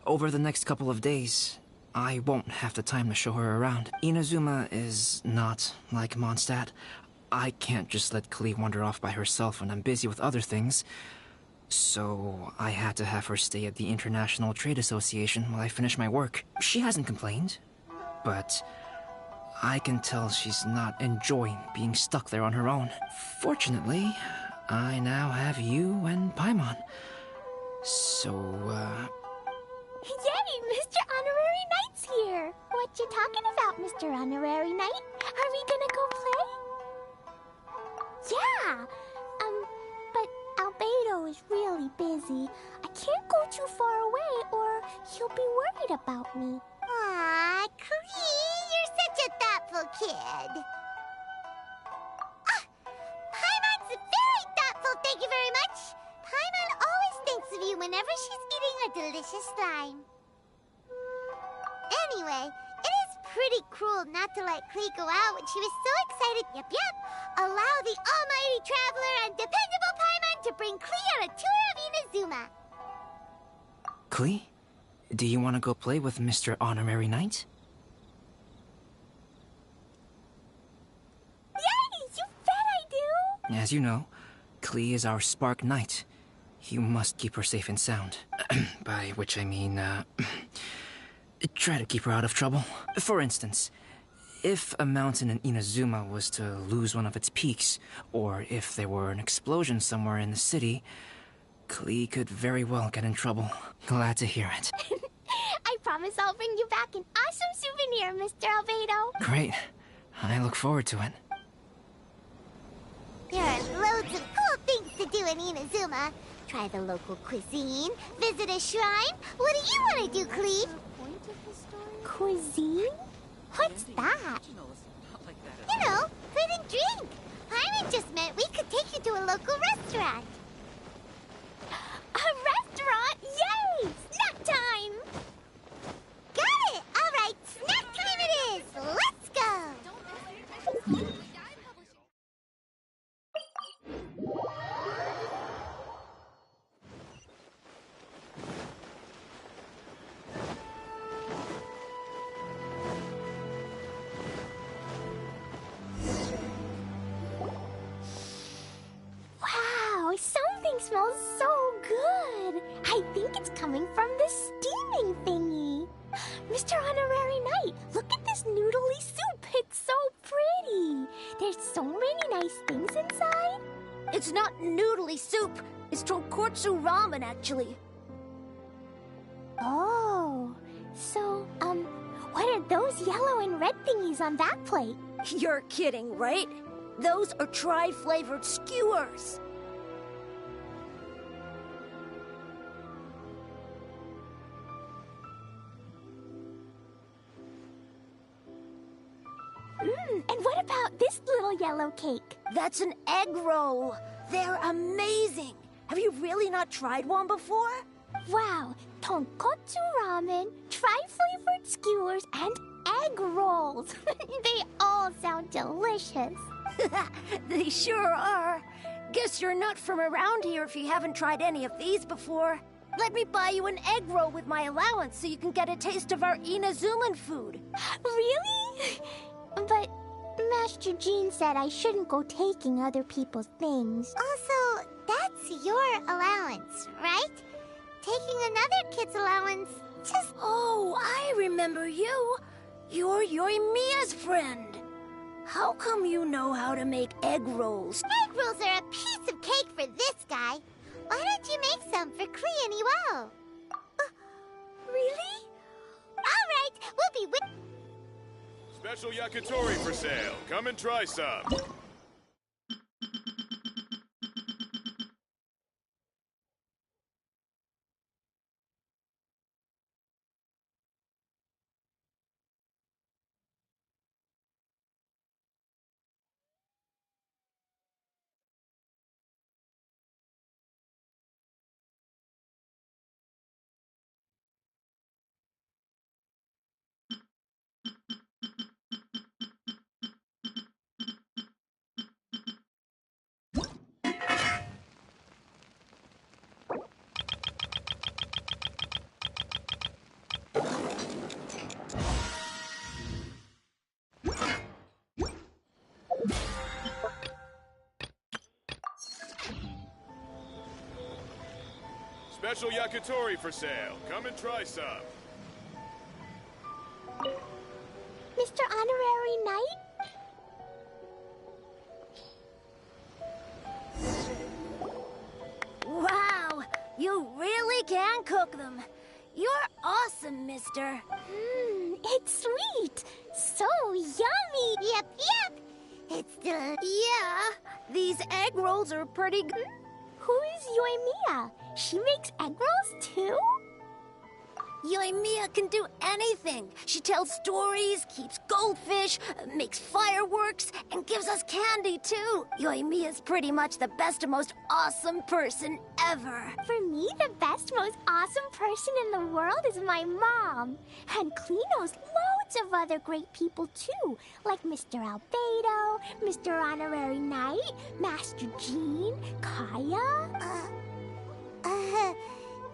Over the next couple of days, I won't have the time to show her around. Inazuma is not like Mondstadt. I can't just let Klee wander off by herself when I'm busy with other things. So I had to have her stay at the International Trade Association while I finish my work. She hasn't complained, but I can tell she's not enjoying being stuck there on her own. Fortunately, I now have you and Paimon. So, Yay, Mr. Honorary Knight's here! What you talking about, Mr. Honorary Knight? Are we gonna go play? Yeah! But Albedo is really busy. I can't go too far away or he'll be worried about me. Aw, Klee, you're such a thoughtful kid. Ah! Paimon's very thoughtful, thank you very much. Paimon always thinks of you whenever she's eating a delicious slime. Anyway, it is pretty cruel not to let Klee go out when she was so excited. Yep. Allow the almighty traveler and dependable Paimon to bring Klee on a tour of Inazuma. Klee? Do you want to go play with Mr. Honorary Knight? Yay! You bet I do! As you know, Klee is our Spark Knight. You must keep her safe and sound. By which I mean, try to keep her out of trouble. For instance, if a mountain in Inazuma was to lose one of its peaks, or if there were an explosion somewhere in the city, Klee could very well get in trouble. Glad to hear it. I promise I'll bring you back an awesome souvenir, Mr. Albedo. Great. I look forward to it. There are loads of cool things to do in Inazuma. Try the local cuisine, visit a shrine. What do you want to do, Klee? Cuisine? What's that? You know, food and drink. Paimon just meant we could take you to a local restaurant. A restaurant? Yay! Snack time! Got it! All right, snack time it is! Let's go! Wow, something smells so good. I think it's coming from the steaming thingy. Mr. Honorary Knight, look at this noodly soup. It's so pretty. There's so many nice things inside. It's not noodly soup. It's tonkotsu ramen, actually. Oh, so, what are those yellow and red thingies on that plate? You're kidding, right? Those are tri-flavored skewers. And what about this little yellow cake? That's an egg roll. They're amazing. Have you really not tried one before? Wow, tonkotsu ramen, tri-flavored skewers, and egg rolls. They all sound delicious. They sure are. Guess you're not from around here if you haven't tried any of these before. Let me buy you an egg roll with my allowance so you can get a taste of our Inazuman food. Really? But Master Jean said I shouldn't go taking other people's things. Also, that's your allowance, right? Taking another kid's allowance just... Oh, I remember you. You're Yoimiya's friend. How come you know how to make egg rolls? Egg rolls are a piece of cake for this guy. Why don't you make some for Klee and Iwao? Really? All right, we'll be with... Special yakitori for sale. Come and try some. Special yakitori for sale. Come and try some. Mr. Honorary Knight? Wow, you really can cook them. You're awesome, mister. It's sweet. So yummy. Yep, yep. It's Yeah, these egg rolls are pretty good. Who is Yoimiya? She makes egg rolls too? Yoimiya can do anything. She tells stories, keeps goldfish, makes fireworks, and gives us candy too. Yoimiya's pretty much the best and most awesome person ever. For me, the best, most awesome person in the world is my mom. And Klee knows loads of other great people too, like Mr. Albedo, Mr. Honorary Knight, Master Jean, Kaya.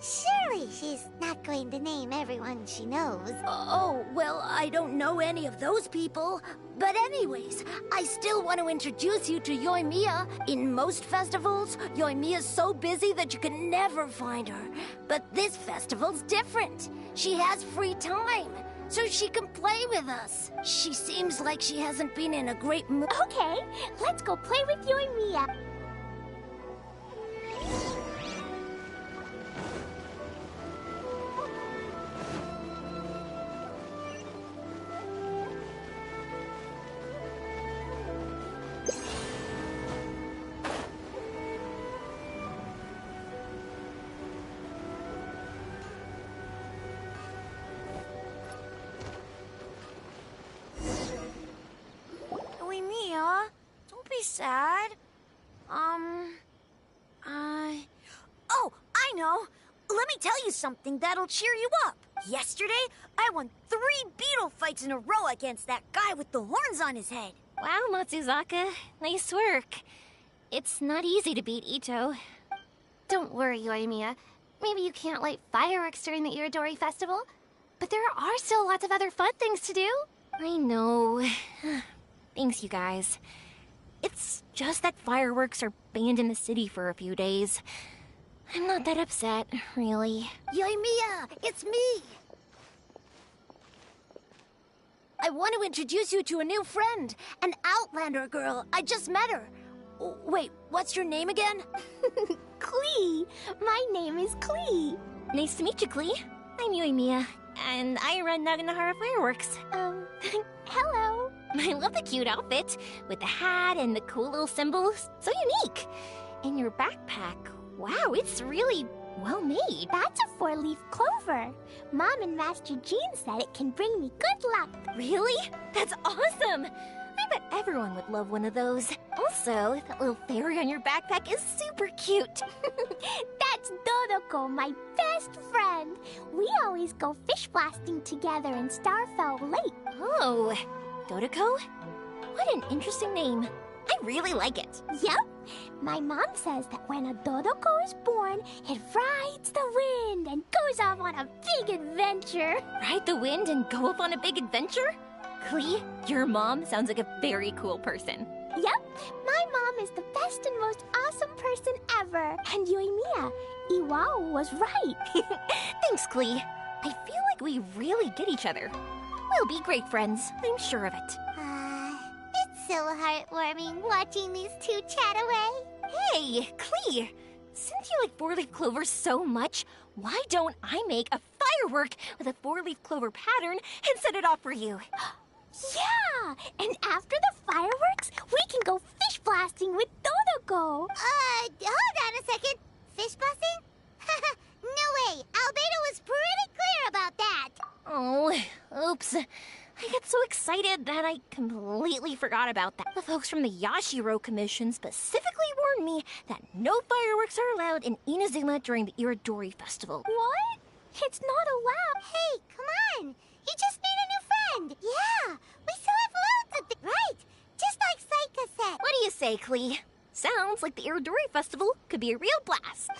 Surely she's not going to name everyone she knows. Oh, well, I don't know any of those people. But anyways, I still want to introduce you to Yoimiya. In most festivals, Yoimiya's so busy that you can never find her. But this festival's different. She has free time, so she can play with us. She seems like she hasn't been in a great mood. Okay, let's go play with Yoimiya. Yoimiya, don't be sad. let me tell you something that'll cheer you up. Yesterday, I won 3 beetle fights in a row against that guy with the horns on his head. Wow, Matsuzaka. Nice work. It's not easy to beat Ito. Don't worry, Yoimiya. Maybe you can't light fireworks during the Iridori Festival, but there are still lots of other fun things to do. I know. Thanks, you guys. It's just that fireworks are banned in the city for a few days. I'm not that upset, really. Yoimiya, it's me! I want to introduce you to a new friend, an Outlander girl. I just met her. Wait, what's your name again? Klee. My name is Klee. Nice to meet you, Klee. I'm Yoimiya, and I run Naganahara Fireworks. Hello. I love the cute outfit, with the hat and the cool little symbols. So unique. And your backpack, wow, it's really well made. That's a 4-leaf clover. Mom and Master Jean said it can bring me good luck. Really? That's awesome! I bet everyone would love one of those. Also, that little fairy on your backpack is super cute. That's Dodoko, my best friend. We always go fish blasting together in Starfell Lake. Oh, Dodoko? What an interesting name. I really like it. Yep. My mom says that when a Dodoko is born, it rides the wind and goes off on a big adventure. Ride the wind and go off on a big adventure? Klee, your mom sounds like a very cool person. Yep. My mom is the best and most awesome person ever. And Yoimiya, Iwao was right. Thanks, Klee. I feel like we really get each other. We'll be great friends. I'm sure of it. It's so heartwarming watching these two chat away. Hey, Klee! Since you like 4-leaf clovers so much, why don't I make a firework with a 4-leaf clover pattern and set it off for you? Yeah! And after the fireworks, we can go fish blasting with Dodoko. Hold on a second. Fish blasting? No way. Albedo was pretty clear about that. Oh, oops. I got so excited that I completely forgot about that. The folks from the Yashiro Commission specifically warned me that no fireworks are allowed in Inazuma during the Iridori Festival. What? It's not allowed. Hey, come on. You just made a new friend. Yeah, we still have loads of right, just like Saika said. What do you say, Klee? Sounds like the Iridori Festival could be a real blast. I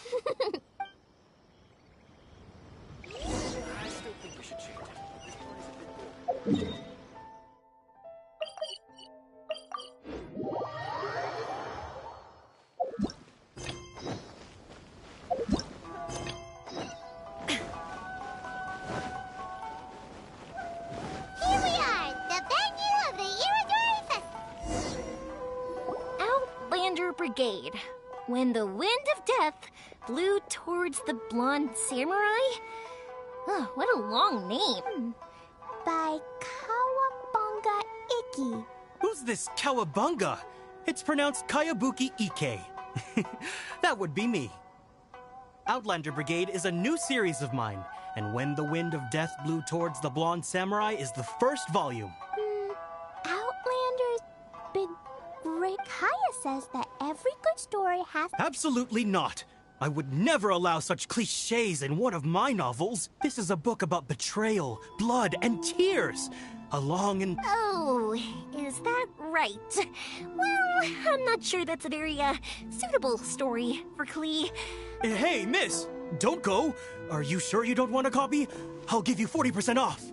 still think we should change it. This party's a bit boring. Here we are, the venue of the Iridori Festival. Outlander Brigade. When the wind of death blew towards the blonde samurai? Oh, what a long name. By Kawabunga Iki. Who's this Kawabunga? It's pronounced Kayabuki Ike. That would be me. Outlander Brigade is a new series of mine, and When the Wind of Death Blew Towards the Blonde Samurai is the first volume. Outlander's Big Rick Kaya says that every good story has... Absolutely not. I would never allow such cliches in one of my novels. This is a book about betrayal, blood, and tears. A long and... Oh, is that right? Well, I'm not sure that's a very, suitable story for Klee. Hey, miss! Don't go! Are you sure you don't want a copy? I'll give you 40% off.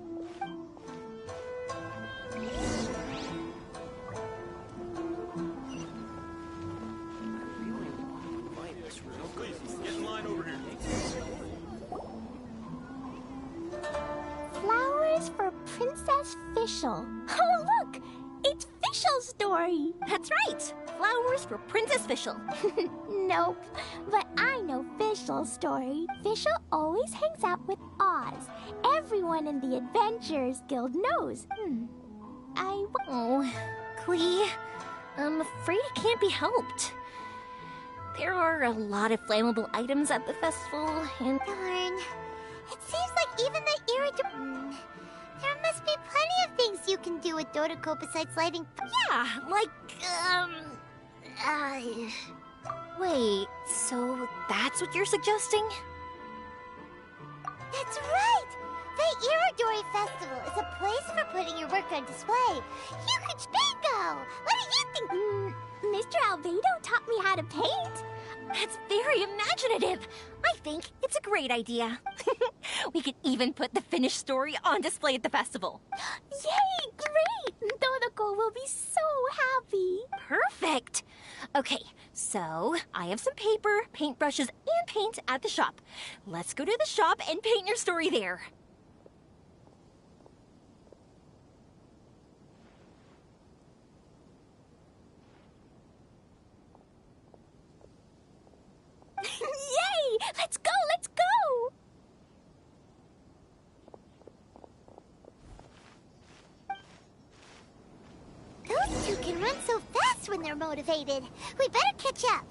Get in line over here. Flowers for Princess Fischl. Oh, look! It's Fischl's story. That's right. Flowers for Princess Fischl. Nope. But I know Fischl's story. Fischl always hangs out with Oz. Everyone in the Adventurers Guild knows. Oh, Klee, I'm afraid it can't be helped. There are a lot of flammable items at the festival, and... Darn. It seems like even the Iridori... There must be plenty of things you can do with Dodoko besides lighting... Yeah, like, Wait, so that's what you're suggesting? That's right! The Iridori Festival is a place for putting your work on display. Huge bingo! What do you think? Mr. Albedo taught me how to paint. That's very imaginative. I think it's a great idea. We could even put the finished story on display at the festival. Yay! Great! Dodoko will be so happy. Perfect. Okay, so I have some paper, paintbrushes, and paint at the shop. Let's go to the shop and paint your story there. Yay! Let's go! Let's go! Those two can run so fast when they're motivated. We better catch up.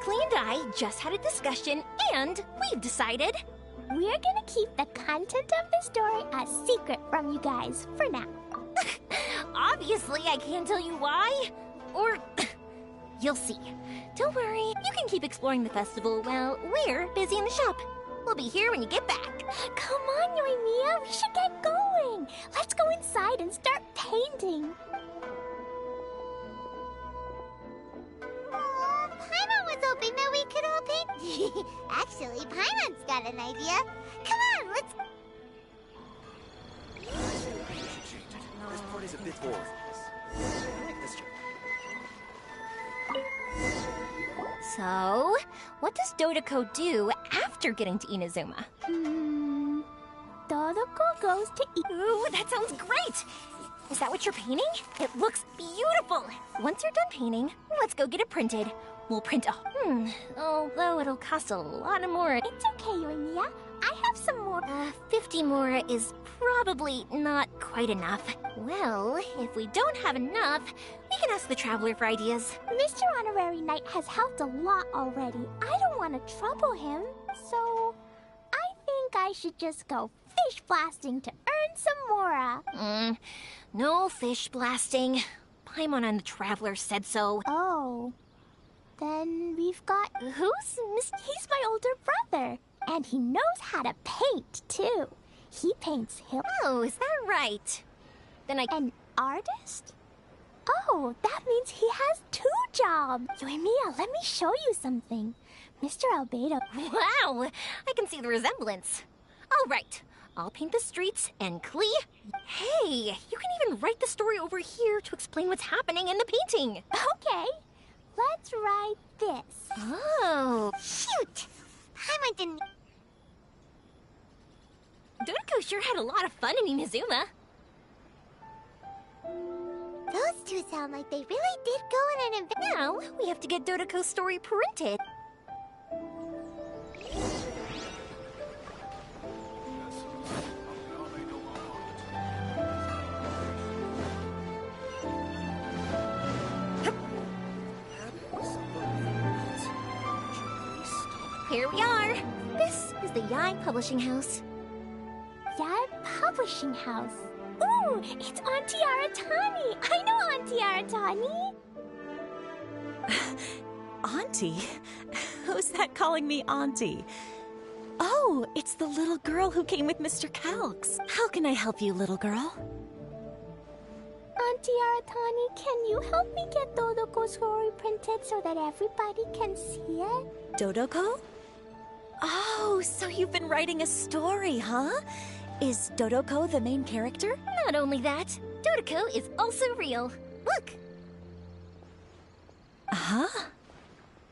Clee and I just had a discussion, and we've decided we're gonna keep the content of the story a secret from you guys for now. Obviously, I can't tell you why. Or you'll see. Don't worry, you can keep exploring the festival while we're busy in the shop. We'll be here when you get back. Come on, Yoimiya, we should get going. Let's go inside and start painting. Paimon was hoping that we could all paint. Actually, Paimon's got an idea. Come on, let's... This part is a bit boring. I like this job. So, what does Dodoko do after getting to Inazuma? Dodoko goes to Ooh, that sounds great! Is that what you're painting? It looks beautiful! Once you're done painting, let's go get it printed. We'll print although it'll cost a lot more. It's okay, Yoimiya. I have some more. 50 more is probably not quite enough. Well, if we don't have enough, we can ask the Traveler for ideas. Mr. Honorary Knight has helped a lot already. I don't want to trouble him, so I think I should just go fish blasting to earn some more. No fish blasting. Paimon and the Traveler said so. Oh. Then we've got... He's my older brother. And he knows how to paint, too. He paints hills. Oh, is that right? Then An artist? Oh, that means he has 2 jobs. Yoimiya, let me show you something. Mr. Albedo. Wow, I can see the resemblance. All right, I'll paint the streets, and Klee... Hey, you can even write the story over here to explain what's happening in the painting. Okay, let's write this. Oh. Shoot! Paimon didn't... Dodoko sure had a lot of fun in Inazuma. Those two sound like they really did go in an adventure. Now, we have to get Dodoko's story printed. Here we are. This is the Yai Publishing House. Yai Publishing House. Ooh, it's Auntie Aratani. I know Auntie Aratani. Auntie? Who's that calling me Auntie? Oh, it's the little girl who came with Mr. Calx. How can I help you, little girl? Auntie Aratani, can you help me get Dodoko's story printed so that everybody can see it? Dodoko? Oh, so you've been writing a story, huh? Is Dodoko the main character? Not only that, Dodoko is also real. Look! Huh?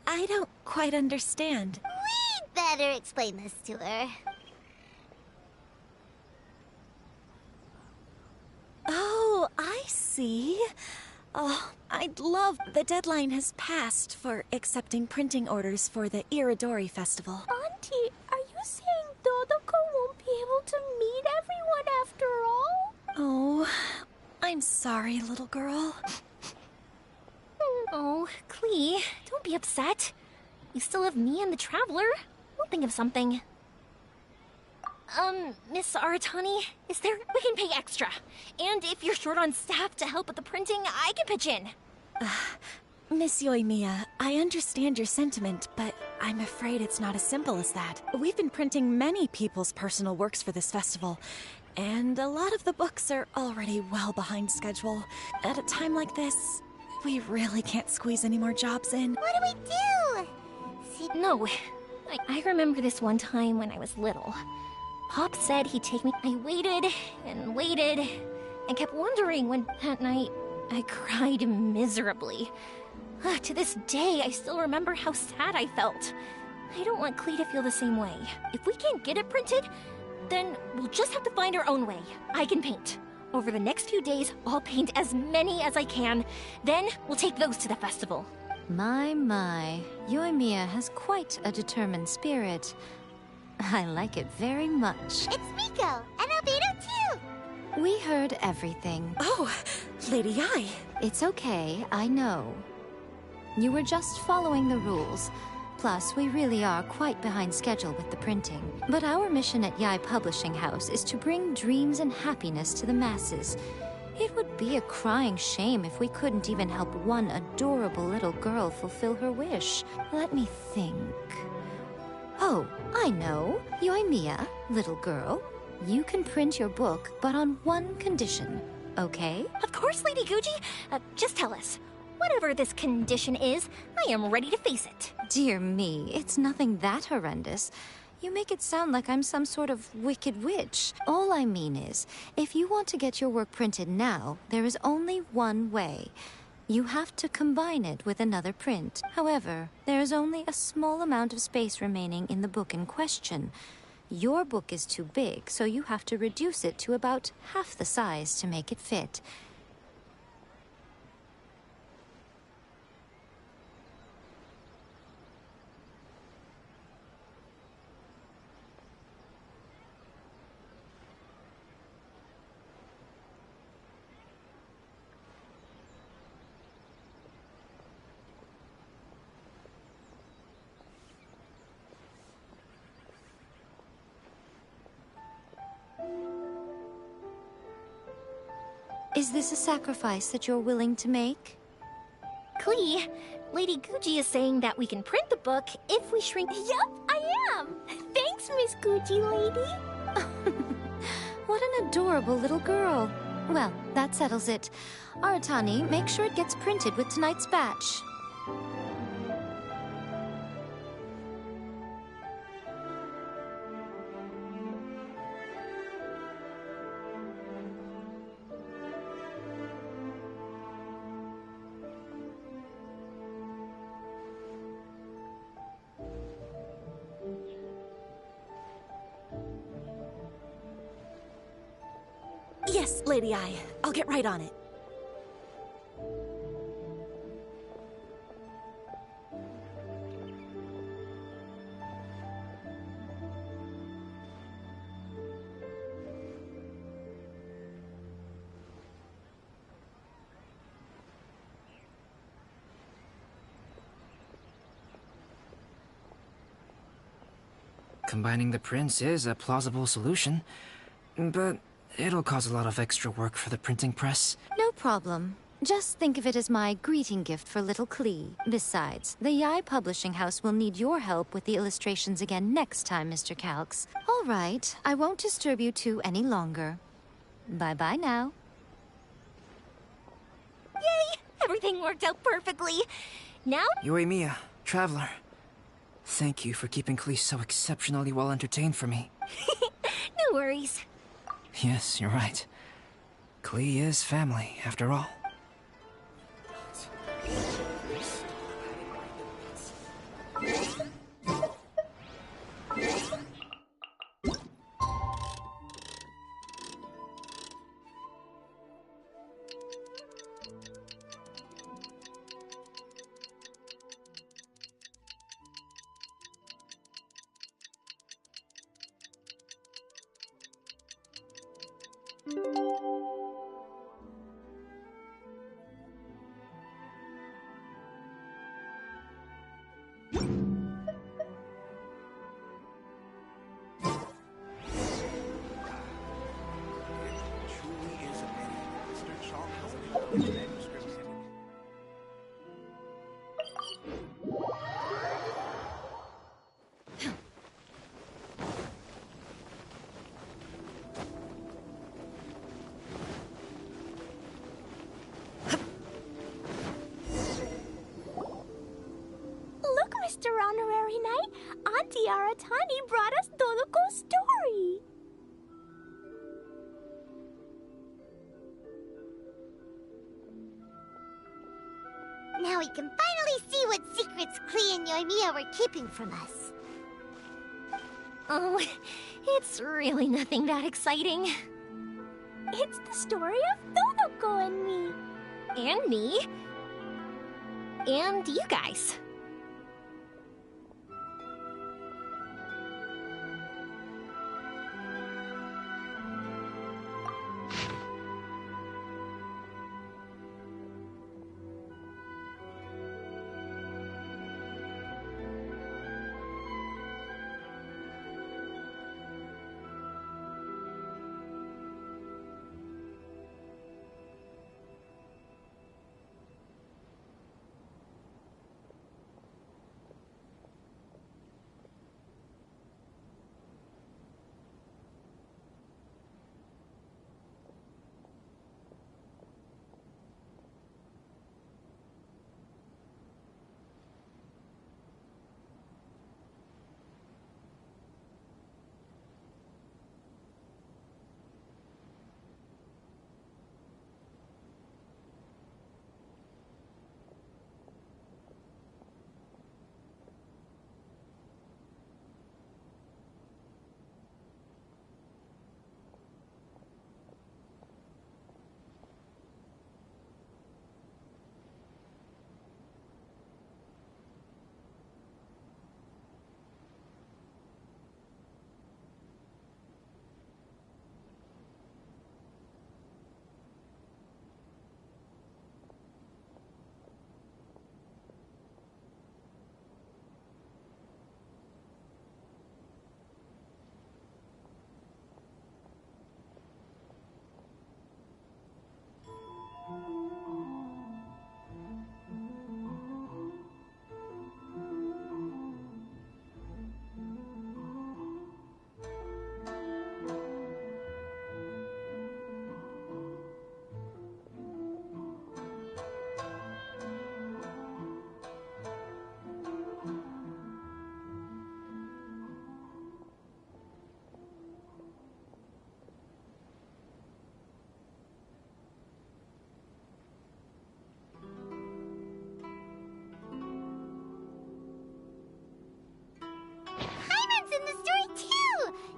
I don't quite understand. We'd better explain this to her. Oh, I see. Oh, I'd love... The deadline has passed for accepting printing orders for the Iridori Festival. Auntie, are you saying Dodoko won't be able to meet everyone after all? Oh, I'm sorry, little girl. be upset. You still have me and the Traveler. We'll think of something. Miss Aratani, we can pay extra. And if you're short on staff to help with the printing, I can pitch in. Miss Yoimiya, I understand your sentiment, but I'm afraid it's not as simple as that. We've been printing many people's personal works for this festival, and a lot of the books are already well behind schedule. At a time like this, we really can't squeeze any more jobs in. What do we do? No, I remember this one time when I was little. Pop said he'd take me. I waited and waited and kept wondering when that night I cried miserably. To this day, I still remember how sad I felt. I don't want Klee to feel the same way. If we can't get it printed, then we'll just have to find our own way. I can paint. Over the next few days, I'll paint as many as I can. Then we'll take those to the festival. My. Yoimiya has quite a determined spirit. I like it very much. It's Miko, and Albedo too! We heard everything. Oh, Lady Ai. It's okay, I know. You were just following the rules. Plus, we really are quite behind schedule with the printing. But our mission at Yae Publishing House is to bring dreams and happiness to the masses. It would be a crying shame if we couldn't even help one adorable little girl fulfill her wish. Let me think. Oh, I know. Yoimiya, little girl. You can print your book, but on one condition, okay? Of course, Lady Guji. Just tell us. Whatever this condition is, I am ready to face it. Dear me, it's nothing that horrendous. You make it sound like I'm some sort of wicked witch. All I mean is, if you want to get your work printed now, there is only one way. You have to combine it with another print. However, there is only a small amount of space remaining in the book in question. Your book is too big, so you have to reduce it to about half the size to make it fit. Is this a sacrifice that you're willing to make? Klee, Lady Guji is saying that we can print the book if we shrink. Yup, I am! Thanks, Miss Guji lady! What an adorable little girl. Well, that settles it. Aratani, make sure it gets printed with tonight's batch. Yes, Lady Ai. I'll get right on it. Combining the prints is a plausible solution, but it'll cause a lot of extra work for the printing press. No problem. Just think of it as my greeting gift for little Klee. Besides, the Yae Publishing House will need your help with the illustrations again next time, Mr. Calx. All right, I won't disturb you two any longer. Bye-bye now. Yay! Everything worked out perfectly. Now... Yoimiya, Traveler. Thank you for keeping Klee so exceptionally well entertained for me. No worries. Yes, you're right. Klee is family, after all. Look, Mr. Honorary Knight, Auntie Aratani brought us Dodoko's story. Now we can finally see what secrets Klee and Yoimiya were keeping from us. Oh, it's really nothing that exciting. It's the story of Dodoko and me. And me. And you guys.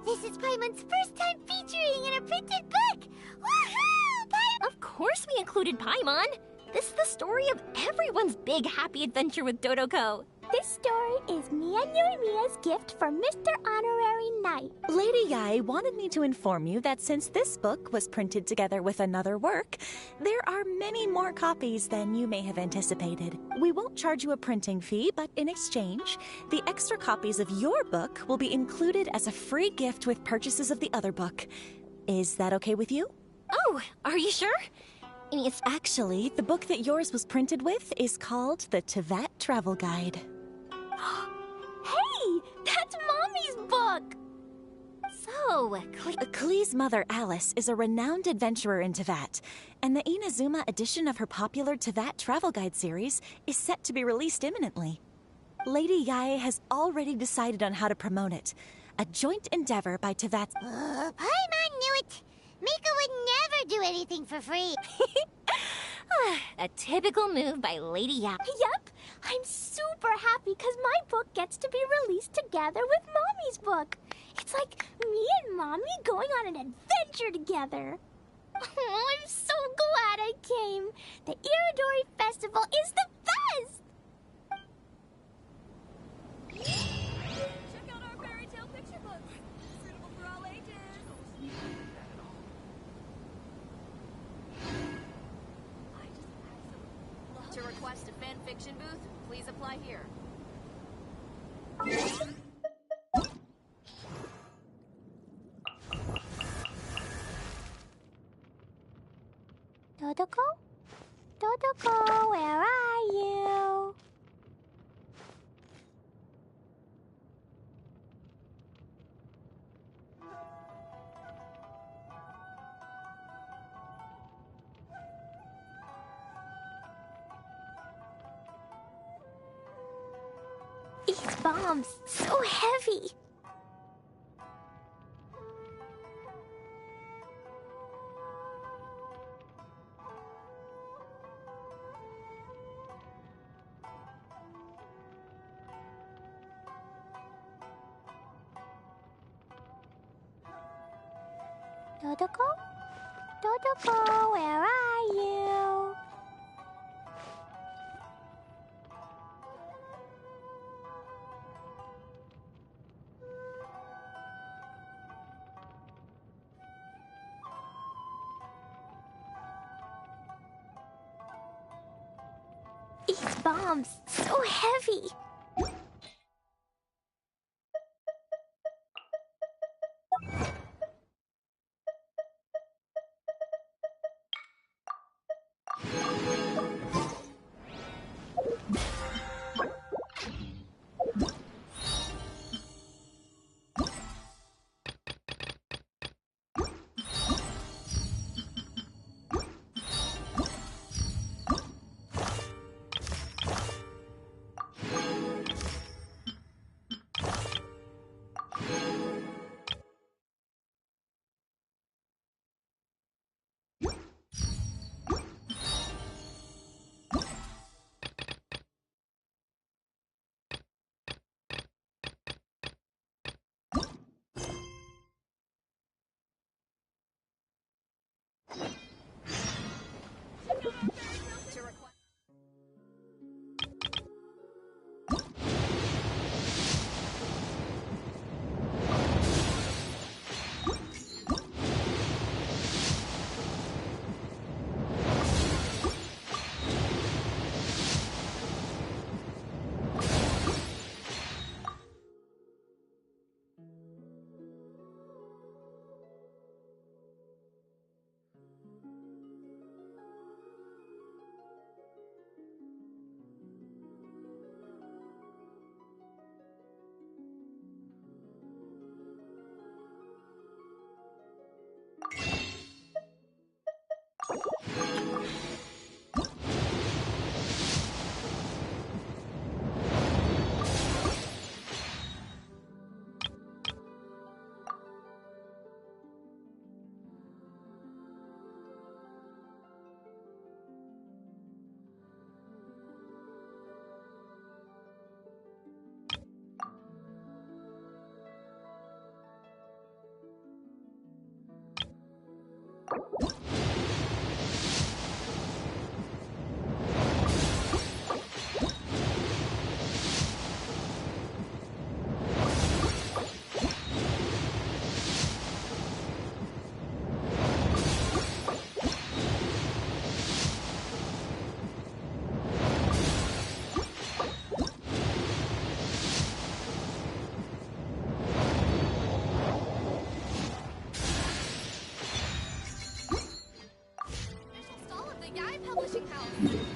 This is Paimon's first time featuring in a printed book! Woohoo! Paimon! Of course we included Paimon! This is the story of everyone's big happy adventure with Dodoko. This story is me and Yoimiya's gift for Mr. Honorary Knight. Lady Yai wanted me to inform you that since this book was printed together with another work, there are many more copies than you may have anticipated. We won't charge you a printing fee, but in exchange, the extra copies of your book will be included as a free gift with purchases of the other book. Is that okay with you? Oh, are you sure? It's actually, the book that yours was printed with is called the Teyvat Travel Guide. Hey, that's Mommy's book! So, Klee's mother, Alice, is a renowned adventurer in Teyvat, and the Inazuma edition of her popular Teyvat Travel Guide series is set to be released imminently. Lady Yae has already decided on how to promote it, a joint endeavor by Teyvat. Paimon knew it! Mika would never do anything for free. A typical move by Lady Yae. Yep, I'm super happy because my book gets to be released together with Mommy's book. It's like me and Mommy going on an adventure together. Oh, I'm so glad I came. The Iridori Festival is the best! Check out our fairy tale picture books. Suitable for all ages. To request a fan fiction booth, please apply here. Dodoko? Dodoko, where are you? These bombs, so heavy. Dodoko? Dodoko, where are you? These bombs, so heavy. Official stall of the Yai Publishing House.